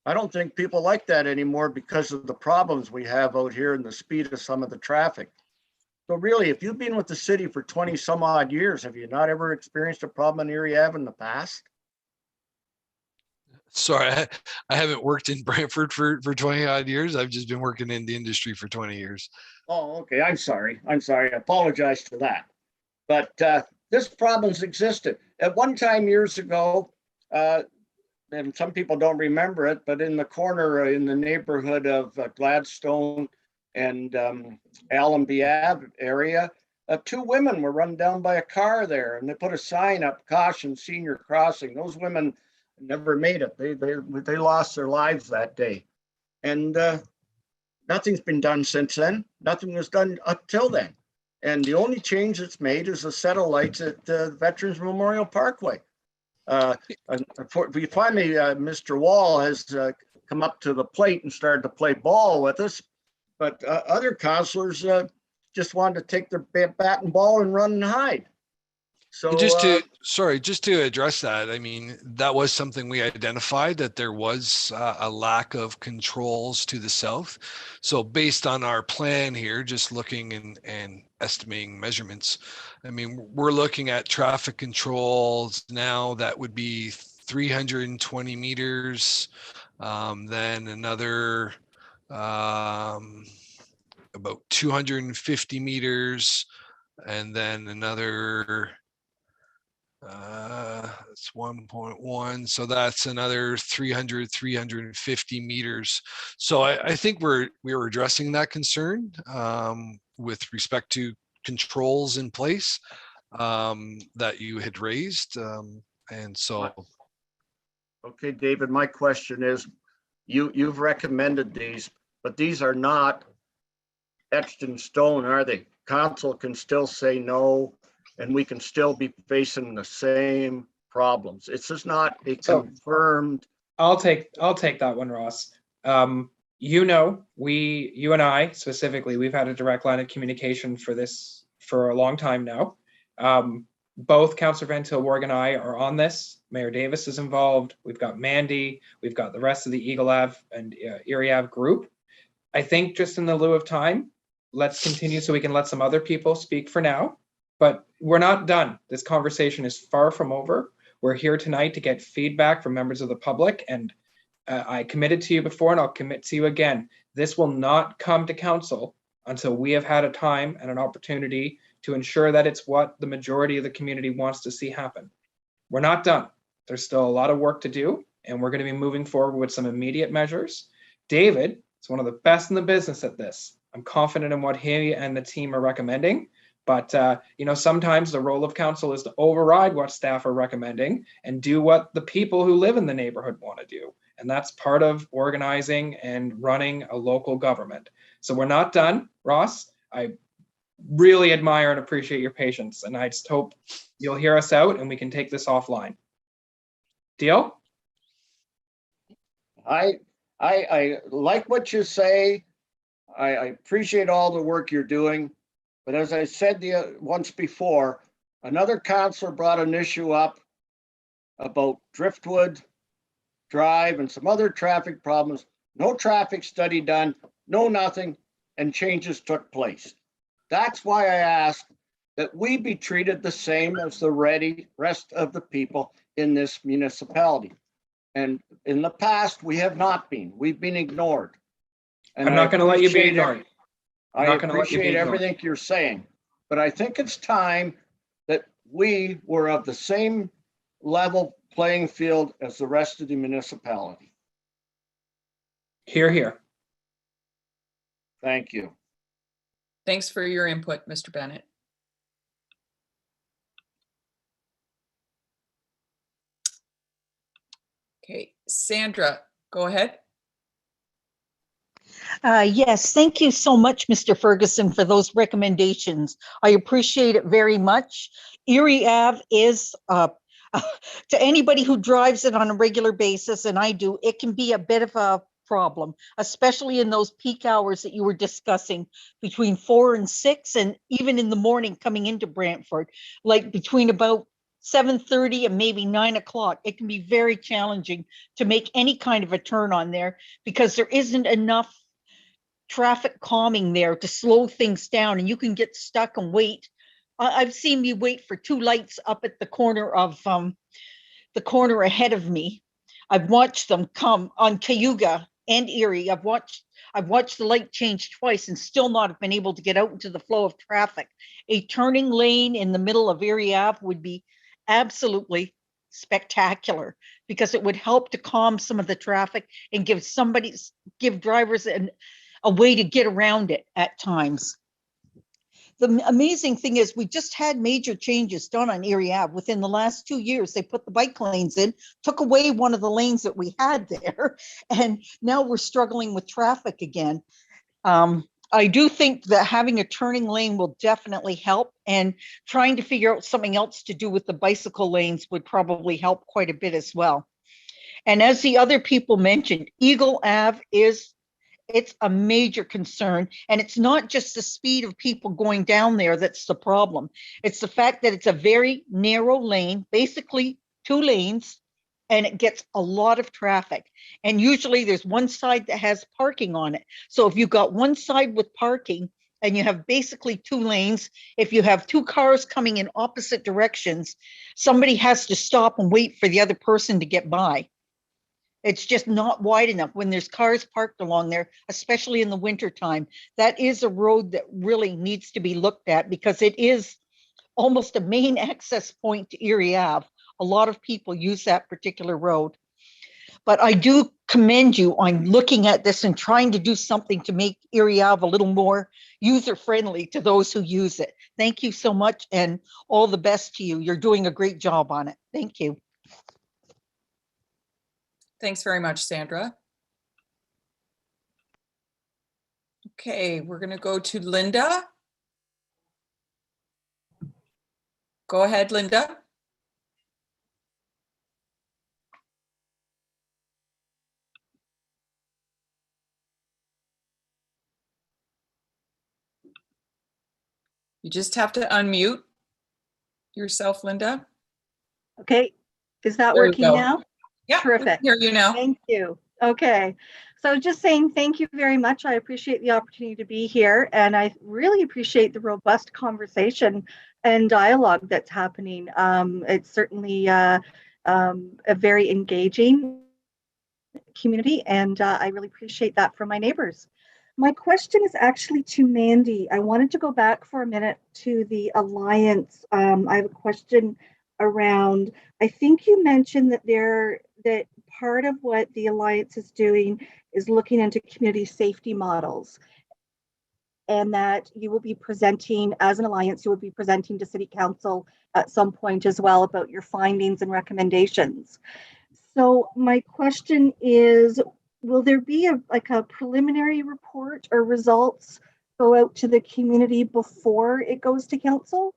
I don't think people like that anymore because of the problems we have out here and the speed of some of the traffic. So really, if you've been with the city for 20 some odd years, have you not ever experienced a problem in Erie Ave in the past? Sorry, I haven't worked in Brantford for 20 odd years. I've just been working in the industry for 20 years. Oh, okay. I'm sorry. I apologize for that. But this problem's existed. At one time years ago, and some people don't remember it, but in the corner in the neighborhood of Gladstone and Allenby Ave area, 2 women were run down by a car there, and they put a sign up, "Caution, senior crossing." Those women never made it. They lost their lives that day. And nothing's been done since then. Nothing was done up till then. And the only change that's made is a set of lights at Veterans Memorial Parkway. We finally, Mr. Wall has come up to the plate and started to play ball with us. But other counselors just wanted to take their bat and ball and run and hide. So just to address that, I mean, that was something we identified, that there was a lack of controls to the south. So based on our plan here, just looking and estimating measurements, I mean, we're looking at traffic controls now that would be 320 meters, then another about 250 meters, and then another it's 1.1, so that's another 350 meters. So I think we were addressing that concern with respect to controls in place that you had raised, and so okay, David, my question is, you've recommended these, but these are not etched in stone, are they? Council can still say no, and we can still be facing the same problems. It's just not a confirmed. I'll take that one, Ross. You know, you and I specifically, we've had a direct line of communication for this for a long time now. Both Councillor Van Tilburg and I are on this. Mayor Davis is involved. We've got Mandy. We've got the rest of the Eagle Ave and Erie Ave group. I think just in the lieu of time, let's continue so we can let some other people speak for now. But we're not done. This conversation is far from over. We're here tonight to get feedback from members of the public. And I committed to you before, and I'll commit to you again. This will not come to council until we have had a time and an opportunity to ensure that it's what the majority of the community wants to see happen. We're not done. There's still a lot of work to do, and we're going to be moving forward with some immediate measures. David is one of the best in the business at this. I'm confident in what he and the team are recommending. But, you know, sometimes the role of council is to override what staff are recommending and do what the people who live in the neighborhood want to do. And that's part of organizing and running a local government. So we're not done, Ross. I really admire and appreciate your patience. And I just hope you'll hear us out and we can take this offline. Deal? I like what you say. I appreciate all the work you're doing. But as I said once before, another councillor brought an issue up about Driftwood Drive and some other traffic problems. No traffic study done, no nothing, and changes took place. That's why I asked that we be treated the same as the rest of the people in this municipality. And in the past, we have not been. We've been ignored. And I'm not going to let you be ignored. I appreciate everything you're saying, but I think it's time that we were of the same level playing field as the rest of the municipality. Hear, hear. Thank you. Thanks for your input, Mr. Bennett. Okay, Sandra, go ahead. Yes, thank you so much, Mr. Ferguson, for those recommendations. I appreciate it very much. Erie Ave is, to anybody who drives it on a regular basis, and I do, it can be a bit of a problem, especially in those peak hours that you were discussing between 4 and 6, and even in the morning coming into Brantford, like between about 7:30 and maybe 9 o'clock. It can be very challenging to make any kind of a turn on there because there isn't enough traffic calming there to slow things down, and you can get stuck and wait. I've seen me wait for 2 lights up at the corner of the corner ahead of me. I've watched them come on Cayuga and Erie. I've watched the light change twice and still not have been able to get out into the flow of traffic. A turning lane in the middle of Erie Ave would be absolutely spectacular because it would help to calm some of the traffic and give drivers a way to get around it at times. The amazing thing is we just had major changes done on Erie Ave within the last 2 years. They put the bike lanes in, took away one of the lanes that we had there, and now we're struggling with traffic again. I do think that having a turning lane will definitely help, and trying to figure out something else to do with the bicycle lanes would probably help quite a bit as well. And as the other people mentioned, Eagle Ave it's a major concern. And it's not just the speed of people going down there that's the problem. It's the fact that it's a very narrow lane, basically 2 lanes, and it gets a lot of traffic. And usually there's one side that has parking on it. So if you've got one side with parking and you have basically 2 lanes, if you have 2 cars coming in opposite directions, somebody has to stop and wait for the other person to get by. It's just not wide enough when there's cars parked along there, especially in the wintertime. That is a road that really needs to be looked at because it is almost a main access point to Erie Ave. A lot of people use that particular road. But I do commend you on looking at this and trying to do something to make Erie Ave a little more user-friendly to those who use it. Thank you so much and all the best to you. You're doing a great job on it. Thank you. Thanks very much, Sandra. Okay, we're going to go to Linda. Go ahead, Linda. You just have to unmute yourself, Linda. Okay, is that There you working go. now? Yeah, Terrific. hear you now. Thank you. Okay, so just saying thank you very much. I appreciate the opportunity to be here, and I really appreciate the robust conversation and dialogue that's happening. It's certainly a very engaging community, and I really appreciate that from my neighbors. My question is actually to Mandy. I wanted to go back for a minute to the Alliance. I have a question around, I think you mentioned that part of what the Alliance is doing is looking into community safety models, and that you will be presenting, as an Alliance, you will be presenting to City Council at some point as well about your findings and recommendations. So my question is, will there be a preliminary report or results go out to the community before it goes to council?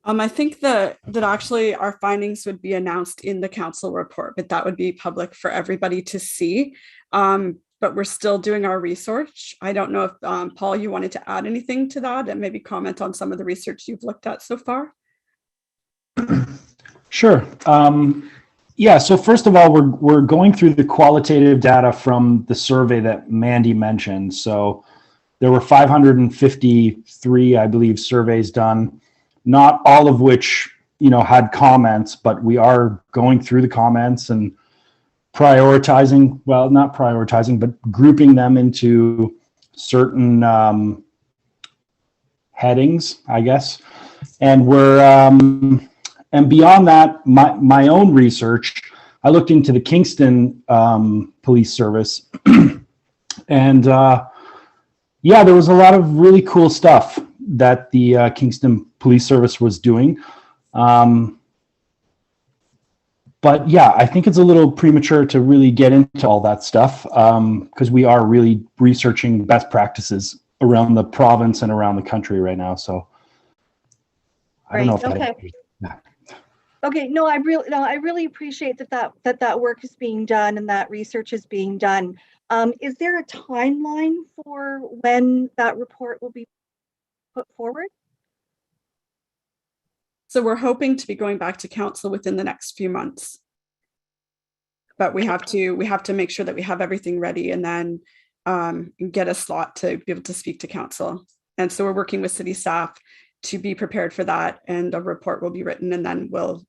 I think that actually our findings would be announced in the council report, but that would be public for everybody to see. But we're still doing our research. I don't know if, Paul, you wanted to add anything to that and maybe comment on some of the research you've looked at so far? Sure. Yeah, so first of all, we're going through the qualitative data from the survey that Mandy mentioned. So there were 553, I believe, surveys done, not all of which, had comments, but we are going through the comments and prioritizing, well, not prioritizing, but grouping them into certain headings, I guess. And and beyond that, my own research, I looked into the Kingston Police Service, and yeah, there was a lot of really cool stuff that the Kingston Police Service was doing. But yeah, I think it's a little premature to really get into all that stuff because we are really researching best practices around the province and around the country right now. So I don't know if that Okay. Okay, no, I really appreciate that work is being done and that research is being done. Is there a timeline for when that report will be put forward? So we're hoping to be going back to council within the next few months. But we have to make sure that we have everything ready and then get a slot to be able to speak to council. And so we're working with city staff to be prepared for that, and a report will be written, and then we'll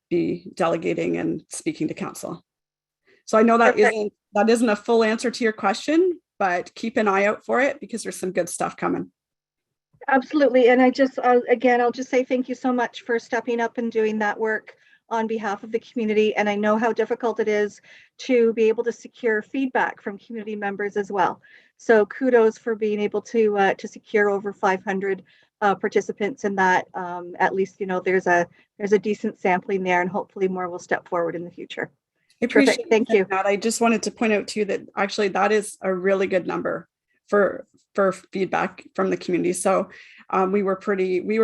be delegating and speaking to council. So I know that isn't a full answer to your question, but keep an eye out for it because there's some good stuff coming. Absolutely, and again, I'll just say thank you so much for stepping up and doing that work on behalf of the community. And I know how difficult it is to be able to secure feedback from community members as well. So kudos for being able to secure over 500 participants in that. At least there's a decent sampling there, and hopefully more will step forward in the future. I appreciate Terrific. Thank you. That. I just wanted to point out to you that actually that is a really good number for for feedback from the community. So we were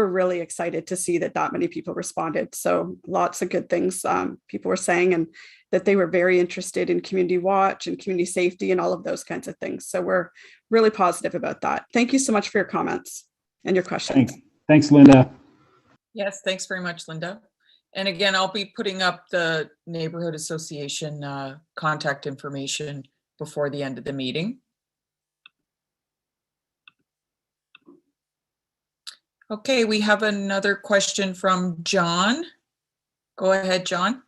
really excited to see that many people responded. So lots of good things people were saying, and that they were very interested in community watch and community safety and all of those kinds of things. So we're really positive about that. Thank you so much for your comments and your questions. Thanks, Linda. Yes, thanks very much, Linda. And again, I'll be putting up the Neighborhood Association contact information before the end of the meeting. Okay, we have another question from John. Go ahead, John.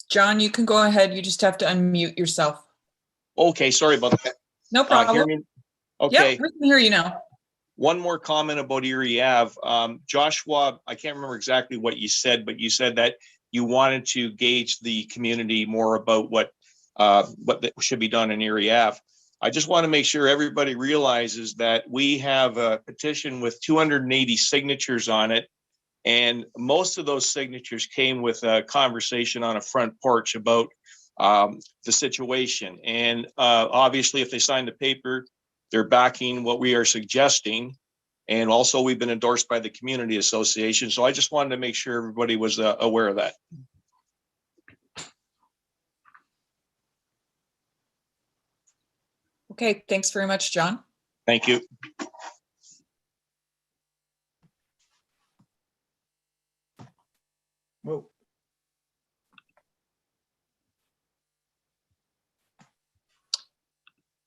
John, you can go ahead. You just have to unmute yourself. Okay, sorry about that. No problem. Okay. Yep, we can hear you now. One more comment about Erie Ave. Joshua, I can't remember exactly what you said, but you said that you wanted to gauge the community more about what should be done in Erie Ave. I just want to make sure everybody realizes that we have a petition with 280 signatures on it. And most of those signatures came with a conversation on a front porch about the situation. And obviously, if they sign the paper, they're backing what we are suggesting. And also, we've been endorsed by the Community Association. So I just wanted to make sure everybody was aware of that. Okay, thanks very much, John. Thank you. Whoa.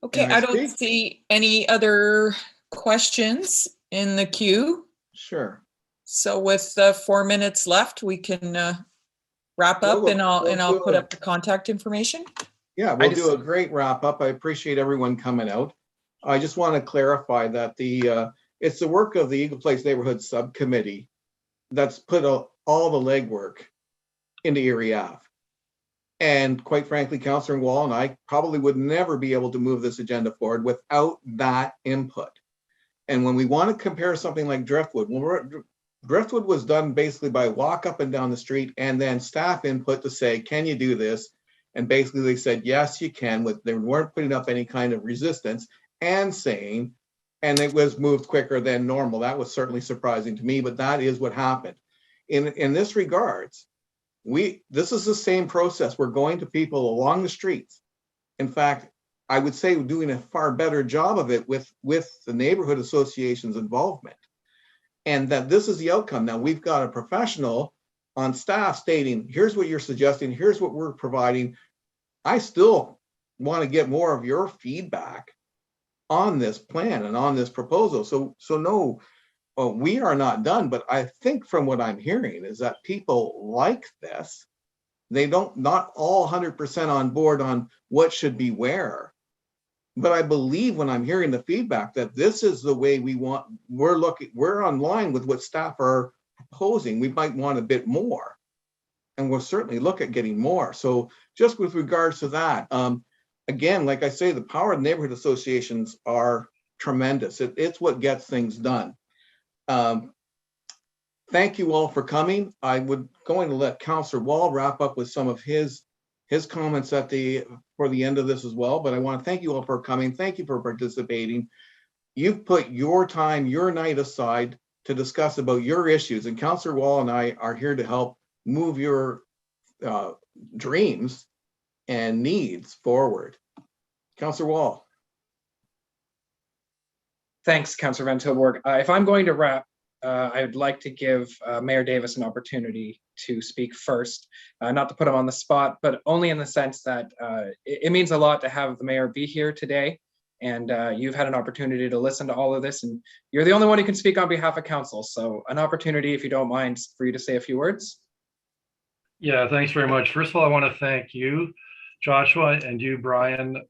Okay, I don't see any other questions in the queue. Sure. So with 4 minutes left, we can wrap up, and I'll put up the contact information. Yeah, we'll do a great wrap up. I appreciate everyone coming out. I just want to clarify that it's the work of the Eagle Place Neighborhood Subcommittee that's put all the legwork into Erie Ave. And quite frankly, Councillor Wall and I probably would never be able to move this agenda forward without that input. And when we want to compare something like Driftwood, Driftwood was done basically by walk up and down the street and then staff input to say, can you do this? And basically they said, yes, you can. They weren't putting up any kind of resistance and saying, and it was moved quicker than normal. That was certainly surprising to me, but that is what happened. In this regards, this is the same process. We're going to people along the streets. In fact, I would say we're doing a far better job of it with the neighborhood association's involvement. And that this is the outcome. Now we've got a professional on staff stating, here's what you're suggesting, here's what we're providing. I still want to get more of your feedback on this plan and on this proposal. So no, we are not done, but I think from what I'm hearing is that people like this. They not all 100% on board on what should be where. But I believe when I'm hearing the feedback that this is the way we want, we're on line with what staff are proposing. We might want a bit more. And we'll certainly look at getting more. So just with regards to that, again, like I say, the power of neighborhood associations are tremendous. It's what gets things done. Thank you all for coming. I would going to let Councillor Wall wrap up with some of his comments for the end of this as well. But I want to thank you all for coming. Thank you for participating. You've put your time, your night aside to discuss about your issues. And Councillor Wall and I are here to help move your dreams and needs forward. Councillor Wall. Thanks, Councillor Van Tilburg. If I'm going to wrap, I would like to give Mayor Davis an opportunity to speak first, not to put him on the spot, but only in the sense that it means a lot to have the mayor be here today. And you've had an opportunity to listen to all of this, and you're the only one who can speak on behalf of council. So an opportunity, if you don't mind, for you to say a few words. Yeah, thanks very much. First of all, I want to thank you, Joshua, and you, Brian,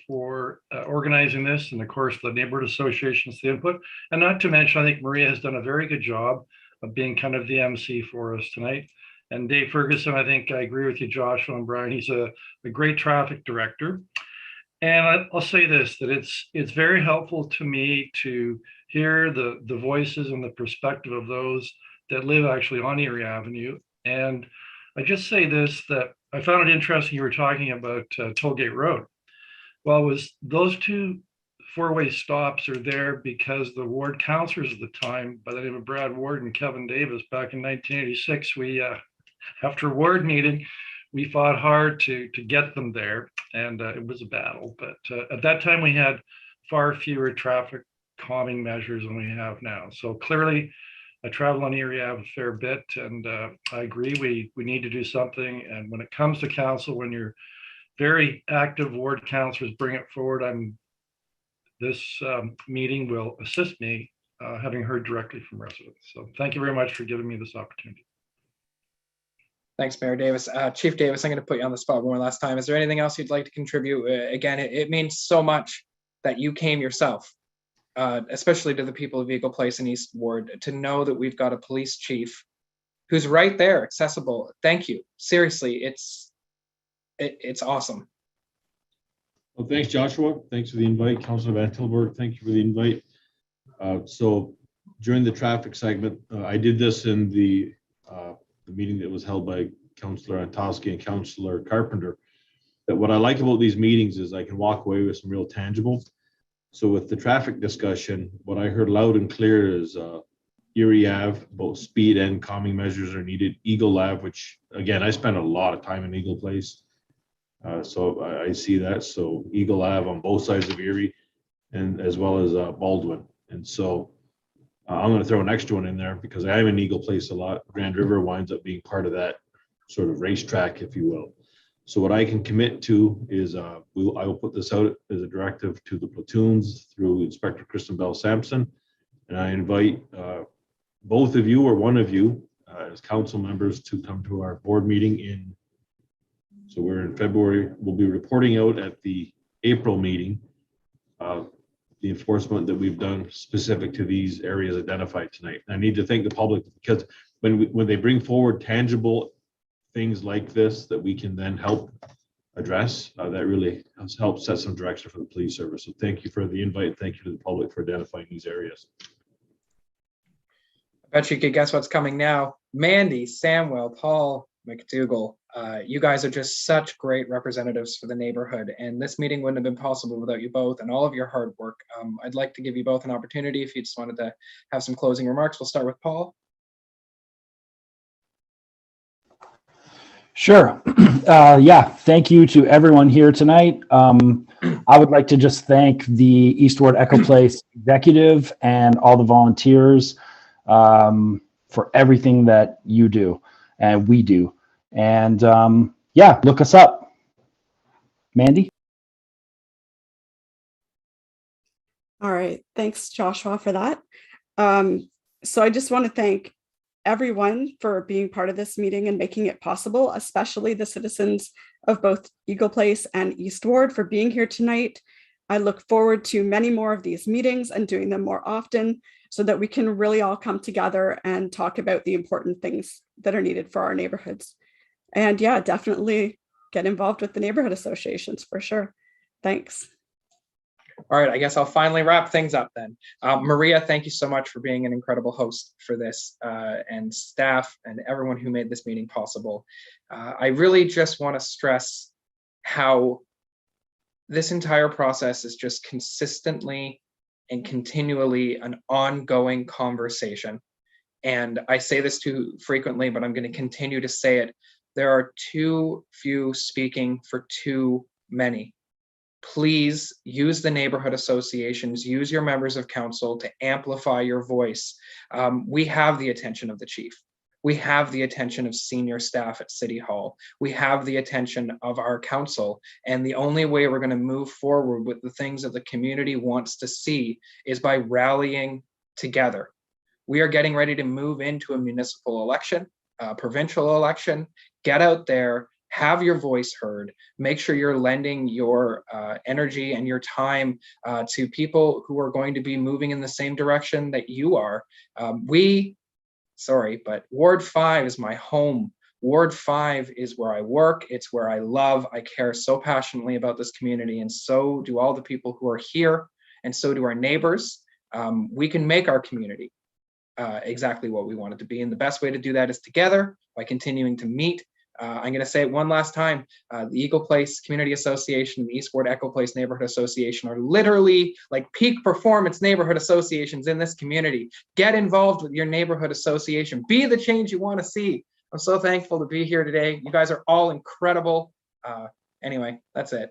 for organizing this, and of course the neighborhood associations, the input. And not to mention, I think Maria has done a very good job of being kind of the MC for us tonight. And Dave Ferguson, I think I agree with you, Joshua and Brian. He's a great traffic director. And I'll say this, that it's very helpful to me to hear the voices and the perspective of those that live actually on Erie Avenue. And I just say this, that I found it interesting you were talking about Tollgate Road. Well, it was those two four-way stops are there because the ward councillors at the time, by the name of Brad Ward and Kevin Davis, back in 1986, we, after a ward meeting, we fought hard to get them there, and it was a battle. But at that time, we had far fewer traffic calming measures than we have now. So clearly, I travel on Erie Ave a fair bit, and I agree we need to do something. And when it comes to council, when you're very active ward councillors bring it forward, this meeting will assist me, having heard directly from residents. So thank you very much for giving me this opportunity. Thanks, Mayor Davis. Chief Davis, I'm going to put you on the spot one last time. Is there anything else you'd like to contribute? Again, it means so much that you came yourself, especially to the people of Eagle Place and East Ward, to know that we've got a police chief who's right there, accessible. Thank you. Seriously, it's awesome. Well, thanks, Joshua. Thanks for the invite. Councillor Van Tilburg, thank you for the invite. So during the traffic segment, I did this in the meeting that was held by Councillor Antosky and Councillor Carpenter, that what I like about these meetings is I can walk away with some real tangible. So with the traffic discussion, what I heard loud and clear is Erie Ave, both speed and calming measures are needed. Eagle Ave, which again, I spent a lot of time in Eagle Place. So I see that. So Eagle Ave on both sides of Erie, and as well as Baldwin. And so I'm going to throw an extra one in there because I am in Eagle Place a lot. Grand River winds up being part of that sort of racetrack, if you will. So what I can commit to is I will put this out as a directive to the platoons through Inspector Kristen Bell Sampson. And I invite both of you or one of you as council members to come to our board meeting so we're in February. We'll be reporting out at the April meeting the enforcement that we've done specific to these areas identified tonight. I need to thank the public because when they bring forward tangible things like this that we can then help address, that really has helped set some direction for the police service. So thank you for the invite. Thank you to the public for identifying these areas. I bet you could guess what's coming now. Mandy, Samuel, Paul, McDougall, you guys are just such great representatives for the neighborhood, and this meeting wouldn't have been possible without you both and all of your hard work. I'd like to give you both an opportunity if you just wanted to have some closing remarks. We'll start with Paul. Sure. Yeah, thank you to everyone here tonight. I would like to just thank the East Ward Echo Place executive and all the volunteers for everything that you do and we do. And yeah, look us up. Mandy? All right, thanks Joshua for that. So I just want to thank everyone for being part of this meeting and making it possible, especially the citizens of both Eagle Place and East Ward for being here tonight. I look forward to many more of these meetings and doing them more often so that we can really all come together and talk about the important things that are needed for our neighborhoods. And yeah, definitely get involved with the neighborhood associations for sure. Thanks. All right, I guess I'll finally wrap things up then. Maria, thank you so much for being an incredible host for this, and staff and everyone who made this meeting possible. I really just want to stress how this entire process is just consistently and continually an ongoing conversation. And I say this too frequently, but I'm going to continue to say it. There are too few speaking for too many. Please use the neighborhood associations, use your members of council to amplify your voice. We have the attention of the chief. We have the attention of senior staff at City Hall. We have the attention of our council. And the only way we're going to move forward with the things that the community wants to see is by rallying together. We are getting ready to move into a municipal election, a provincial election. Get out there, have your voice heard, make sure you're lending your energy and your time to people who are going to be moving in the same direction that you are. Sorry, but Ward 5 is my home. Ward 5 is where I work. It's where I love. I care so passionately about this community, and so do all the people who are here, and so do our neighbors. We can make our community exactly what we want it to be. And the best way to do that is together by continuing to meet. I'm going to say it one last time. The Eagle Place Community Association and the East Ward Echo Place Neighborhood Association are literally like peak performance neighborhood associations in this community. Get involved with your neighborhood association. Be the change you want to see. I'm so thankful to be here today. You guys are all incredible. Anyway, that's it.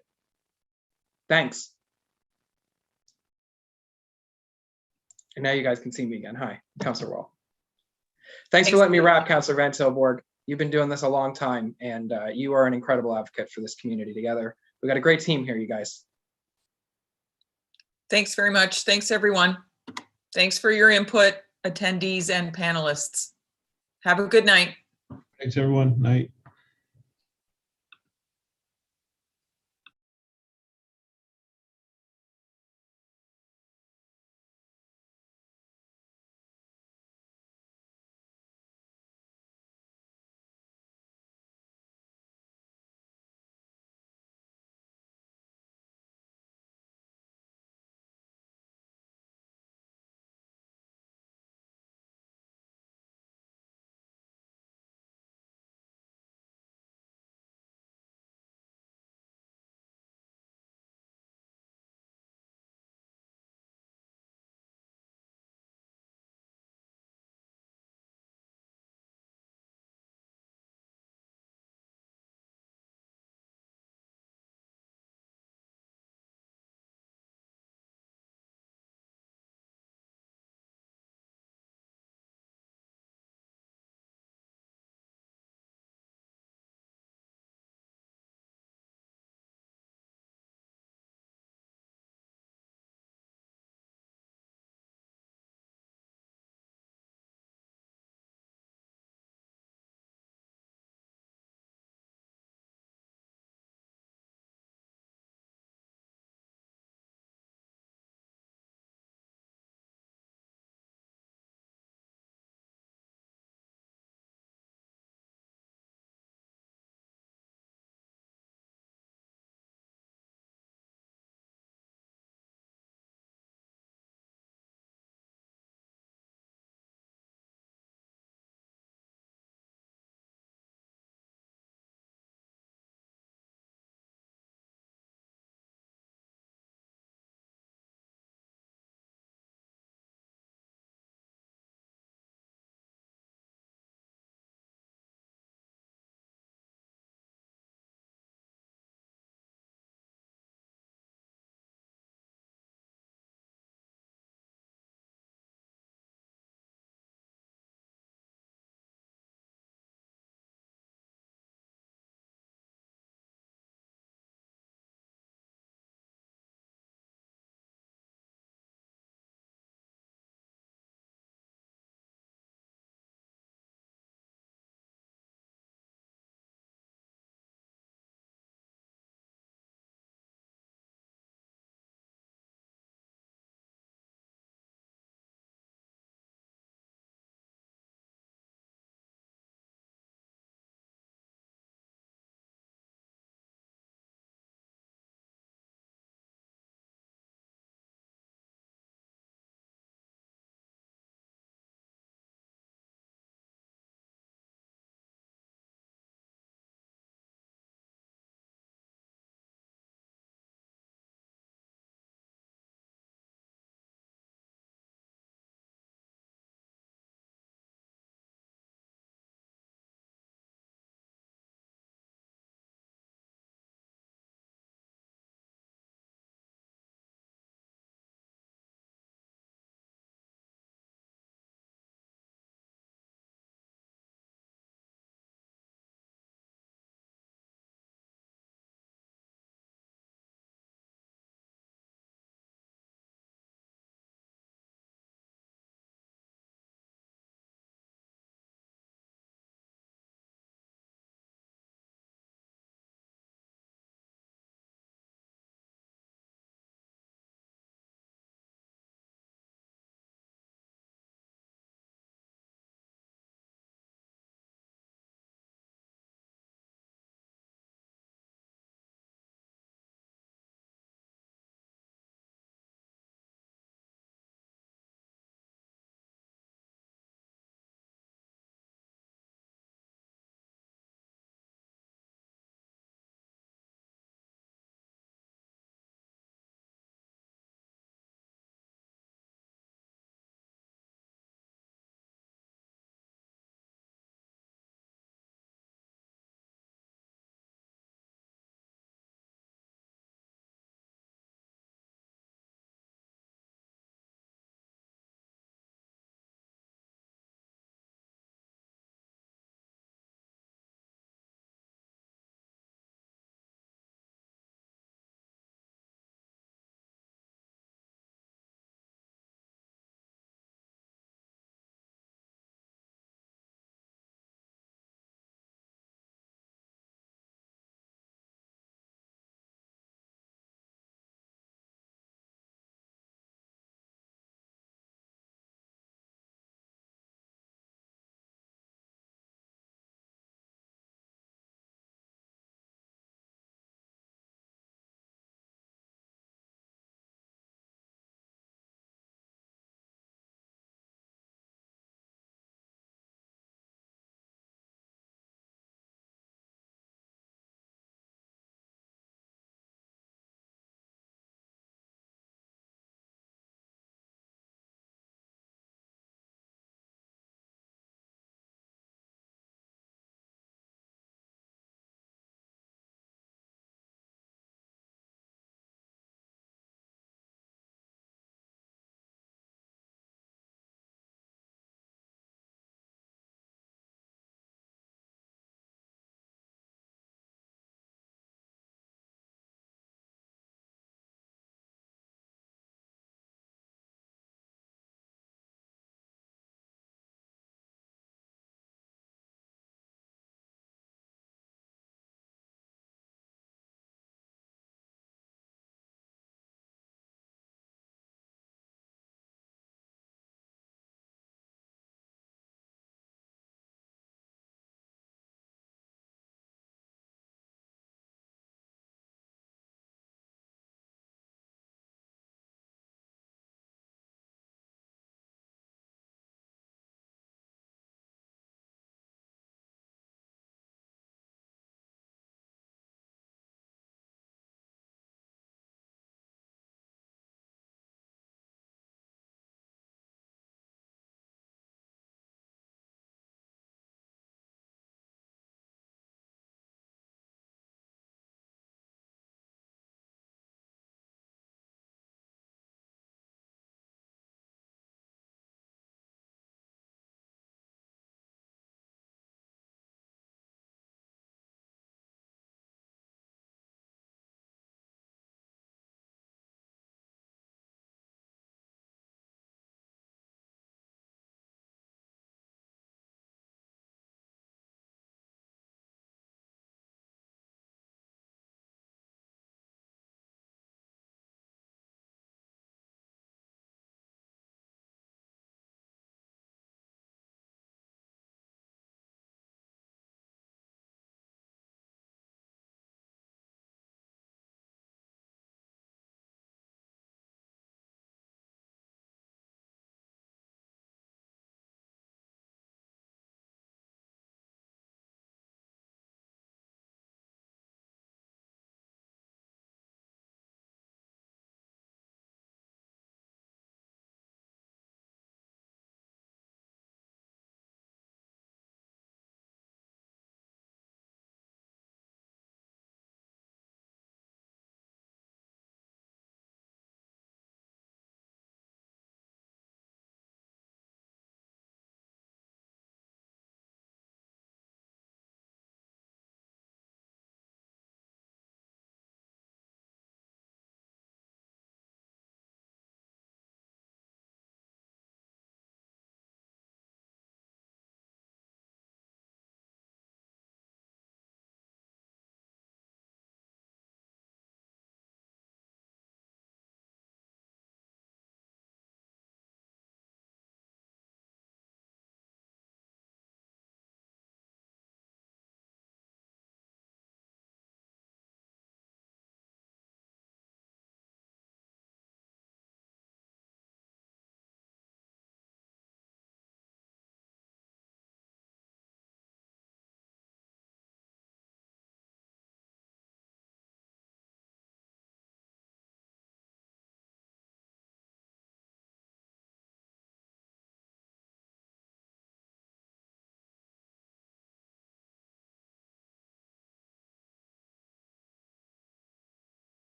Thanks. And now you guys can see me again. Hi, Councillor Wall. Thanks for letting me wrap, Councillor Van Tilburg. You've been doing this a long time, and you are an incredible advocate for this community together. We've got a great team here, you guys. Thanks very much. Thanks, everyone. Thanks for your input, attendees and panelists. Have a good night. Thanks, everyone. Night.